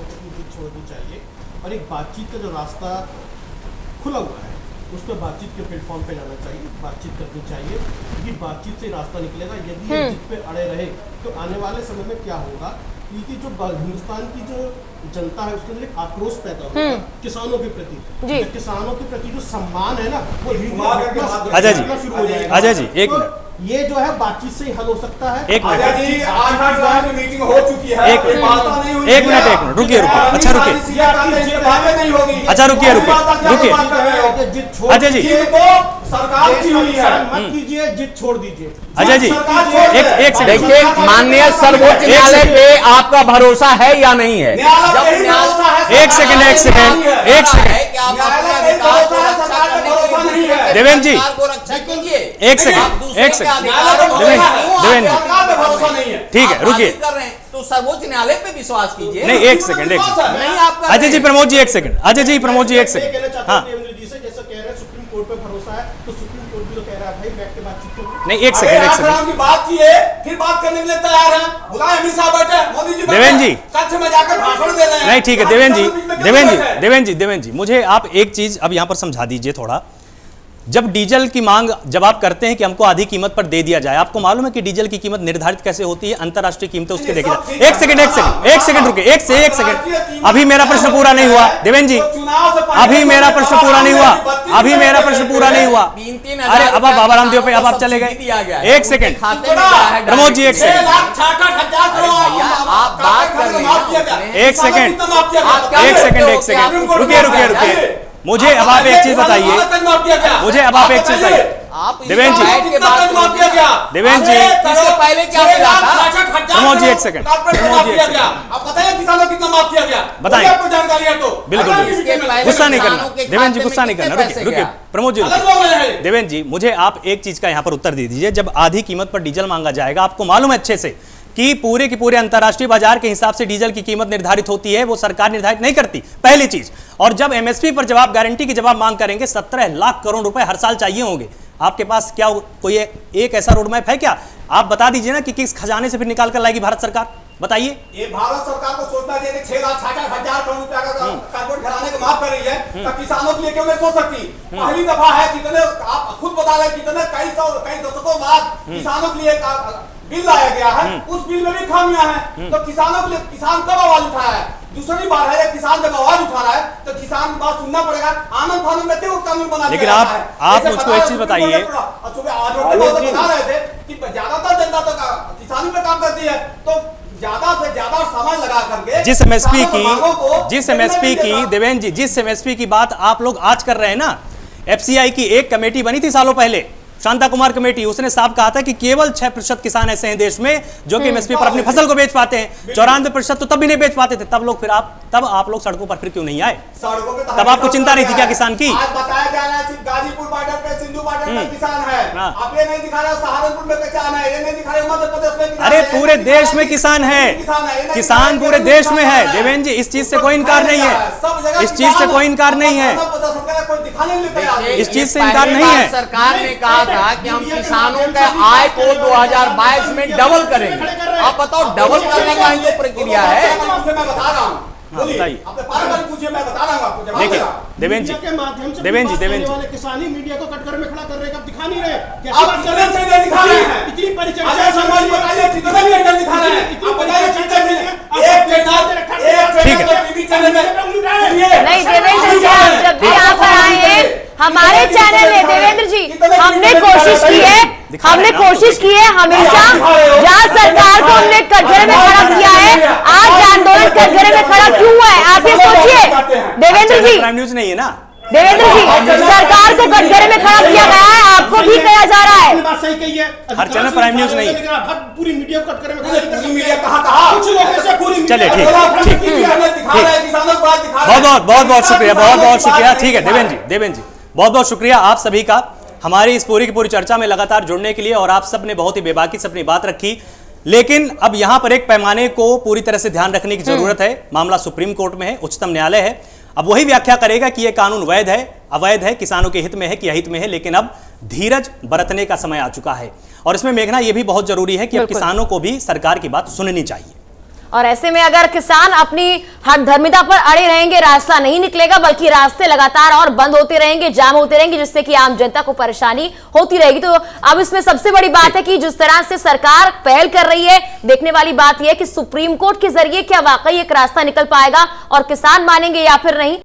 अपनी जिद छोड़नी चाहिए और एक बातचीत का जो रास्ता खुला हुआ है उस पर बातचीत के प्लेटफॉर्म पे जाना चाहिए, बातचीत करनी चाहिए, क्योंकि बातचीत से रास्ता निकलेगा। यदि ये जिद पे अड़े रहे तो आने वाले समय में क्या होगा, क्योंकि जो हिंदुस्तान की जो जनता है उसके अंदर एक आक्रोश पैदा होगा किसानों के प्रति। किसानों के प्रति जो सम्मान है ना वो अजय जी एक मिनट, ये जो है बातचीत से ही हल हो सकता है। एक मिनट मीटिंग हो चुकी है, एक मिनट रुकिए अच्छा रुकिए अजय जी सरकार की हुई है, मत कीजिए, जिद छोड़ दीजिए। अजय जी एक सेकंड, देखिए माननीय सर्वोच्च न्यायालय पे आपका भरोसा है या नहीं है? एक सेकंड देवेंद्र जी एक सेकंड देवेंद्र जी ठीक है रुकिए, तो सर्वोच्च न्यायालय पे विश्वास कीजिए। नहीं एक सेकंड नहीं आपका अजय जी प्रमोद जी एक सेकंड हाँ सुप्रीम कोर्ट पे भरोसा है तो सुप्रीम कोर्ट भी तो कह रहा है भाई बैठ के बातचीत करो। नहीं एक सेकंड की बात किए फिर बात करने के लिए तैयार हैं, बुलाए अमित शाह बैठे, मोदी जी देवेंद्र जी कच्छ में जाकर भाषण दे रहे हैं। नहीं ठीक है देवेंद्र जी मुझे आप एक चीज अब यहाँ पर समझा दीजिए थोड़ा। जब डीजल की मांग जब आप करते हैं कि हमको आधी कीमत पर दे दिया जाए, आपको मालूम है कि डीजल की कीमत निर्धारित कैसे होती है? अंतरराष्ट्रीय कीमतें उसके देखी जाए। एक सेकंड रुकिए, एक सेकंड अभी मेरा प्रश्न पूरा नहीं हुआ देवेंद्र जी, अभी मेरा प्रश्न पूरा नहीं हुआ अरे अब आप बाबा रामदेव पे अब आप चले गए। एक सेकंड प्रमोद जी एक सेकंड रुकिए मुझे अब आप एक चीज बताइए देवेंद्र जी पहले क्या मिला था? प्रमोद जी एक सेकंड बताइए जानकारी है तो बिल्कुल गुस्सा नहीं करना देवेंद्र जी, गुस्सा नहीं करना, रुकिए प्रमोद जी देवेंद्र जी मुझे आप एक चीज का यहाँ पर उत्तर दे दीजिए। जब आधी कीमत पर डीजल मांगा जाएगा, आपको मालूम है अच्छे से कि पूरे के पूरे अंतरराष्ट्रीय बाजार के हिसाब से डीजल की कीमत निर्धारित होती है, वो सरकार निर्धारित नहीं करती, पहली चीज। और जब एमएसपी पर जवाब गारंटी की जवाब मांग करेंगे 17 लाख करोड़ रुपए हर साल चाहिए होंगे। आपके पास क्या कोई एक ऐसा रोड मैप है क्या? आप बता दीजिए ना कि किस खजाने से फिर निकाल कर लाएगी भारत सरकार, बताइए। ये भारत सरकार को सोचना चाहिए कि 6,66,000 करोड़ रुपया का कारपोरेट घराने को माफ कर रही है, तो किसानों के लिए क्यों नहीं सोच सकती? पहली दफा है, कितने आप खुद बता रहे, कितने कई दशकों बाद किसानों के लिए बिल लाया गया है, उस बिल में भी खामियां हैं, तो किसानों के लिए किसान कब आवाज उठाया है? दूसरी बार है किसान जब आवाज उठा रहा है तो किसान की बात सुनना पड़ेगा। आनंद फानंद में वो कानून बना, लेकिन आप मुझको एक चीज बताइए, बता रहे थे कि ज्यादातर जनता तो किसानी पे काम करती है, तो ज्यादा से ज्यादा समय लगा करके जिस एमएसपी की देवेंद्र जी जिस एमएसपी की बात आप लोग आज कर रहे हैं ना, एफसीआई की एक कमेटी बनी थी सालों पहले, शांता कुमार कमेटी, उसने साफ कहा था कि केवल 6% किसान ऐसे हैं देश में जो कि एमएसपी पर अपनी फसल को बेच पाते हैं, 94% तो तब भी नहीं बेच पाते थे। तब आप लोग सड़कों पर फिर क्यों नहीं आए? तब आपको चिंता नहीं थी क्या किसान की? आज बताया जा रहा है सिर्फ गाजीपुर बॉर्डर पे, सिंधु बॉर्डर पे किसान है, आप ये नहीं दिखा रहे सहारनपुर में किसान है, ये नहीं दिखा रहे मध्य प्रदेश में। अरे पूरे देश में किसान है, किसान पूरे देश में है देवेंद्र जी, इस चीज से कोई इनकार नहीं है, इस चीज से कोई इनकार नहीं है, इस चीज से इनकार नहीं है। सरकार ने कहा था कि हम किसानों का आय को 2022 में डबल करेंगे। आप बताओ डबल करने का ही तो प्रक्रिया है। मैं बता रहा हूँ, बताइए पूछिए, मैं बता रहा हूँ आपको। देखिए देवेंद्र जी किसानी मीडिया को कटघर में खड़ा कर रहे हैं, दिखा नहीं रहे। आप दिखा रहे हैं, इतनी परिचर्चा बताइए, कितने मीडिया दिखा रहे हैं, आप बताइए। एक चैनल टीवी चैनल में हमने कोशिश की है, हमेशा जहां सरकार को हमने कटघरे में खड़ा किया है, आज आंदोलन कटघरे में खड़ा क्यों हुआ है? आप ये सोचिए देवेंद्र जी, प्राइम न्यूज नहीं है ना देवेंद्र जी, सरकार को कटघरे में खड़ा किया गया है, आपको भी किया जा रहा है। बात सही कही है, हर चैनल प्राइम न्यूज नहीं है, पूरी मीडिया को कटघरे में कुछ लोग ऐसे पूरी चलिए ठीक बहुत शुक्रिया, बहुत शुक्रिया। ठीक है देवेंद्र जी बहुत शुक्रिया आप सभी का हमारी इस पूरी की पूरी चर्चा में लगातार जुड़ने के लिए, और आप सब ने बहुत ही बेबाकी से अपनी बात रखी। लेकिन अब यहां पर एक पैमाने को पूरी तरह से ध्यान रखने की जरूरत है। मामला सुप्रीम कोर्ट में है, उच्चतम न्यायालय है, अब वही व्याख्या करेगा कि यह कानून वैध है, अवैध है, किसानों के हित में है कि अहित में है। लेकिन अब धीरज बरतने का समय आ चुका है, और इसमें मेघना यह भी बहुत जरूरी है कि अब किसानों को भी सरकार की बात सुननी चाहिए। और ऐसे में अगर किसान अपनी हठधर्मिता पर अड़े रहेंगे, रास्ता नहीं निकलेगा, बल्कि रास्ते लगातार और बंद होते रहेंगे, जाम होते रहेंगे, जिससे कि आम जनता को परेशानी होती रहेगी। तो अब इसमें सबसे बड़ी बात है कि जिस तरह से सरकार पहल कर रही है, देखने वाली बात यह है कि सुप्रीम कोर्ट के जरिए क्या वाकई एक रास्ता निकल पाएगा और किसान मानेंगे या फिर नहीं।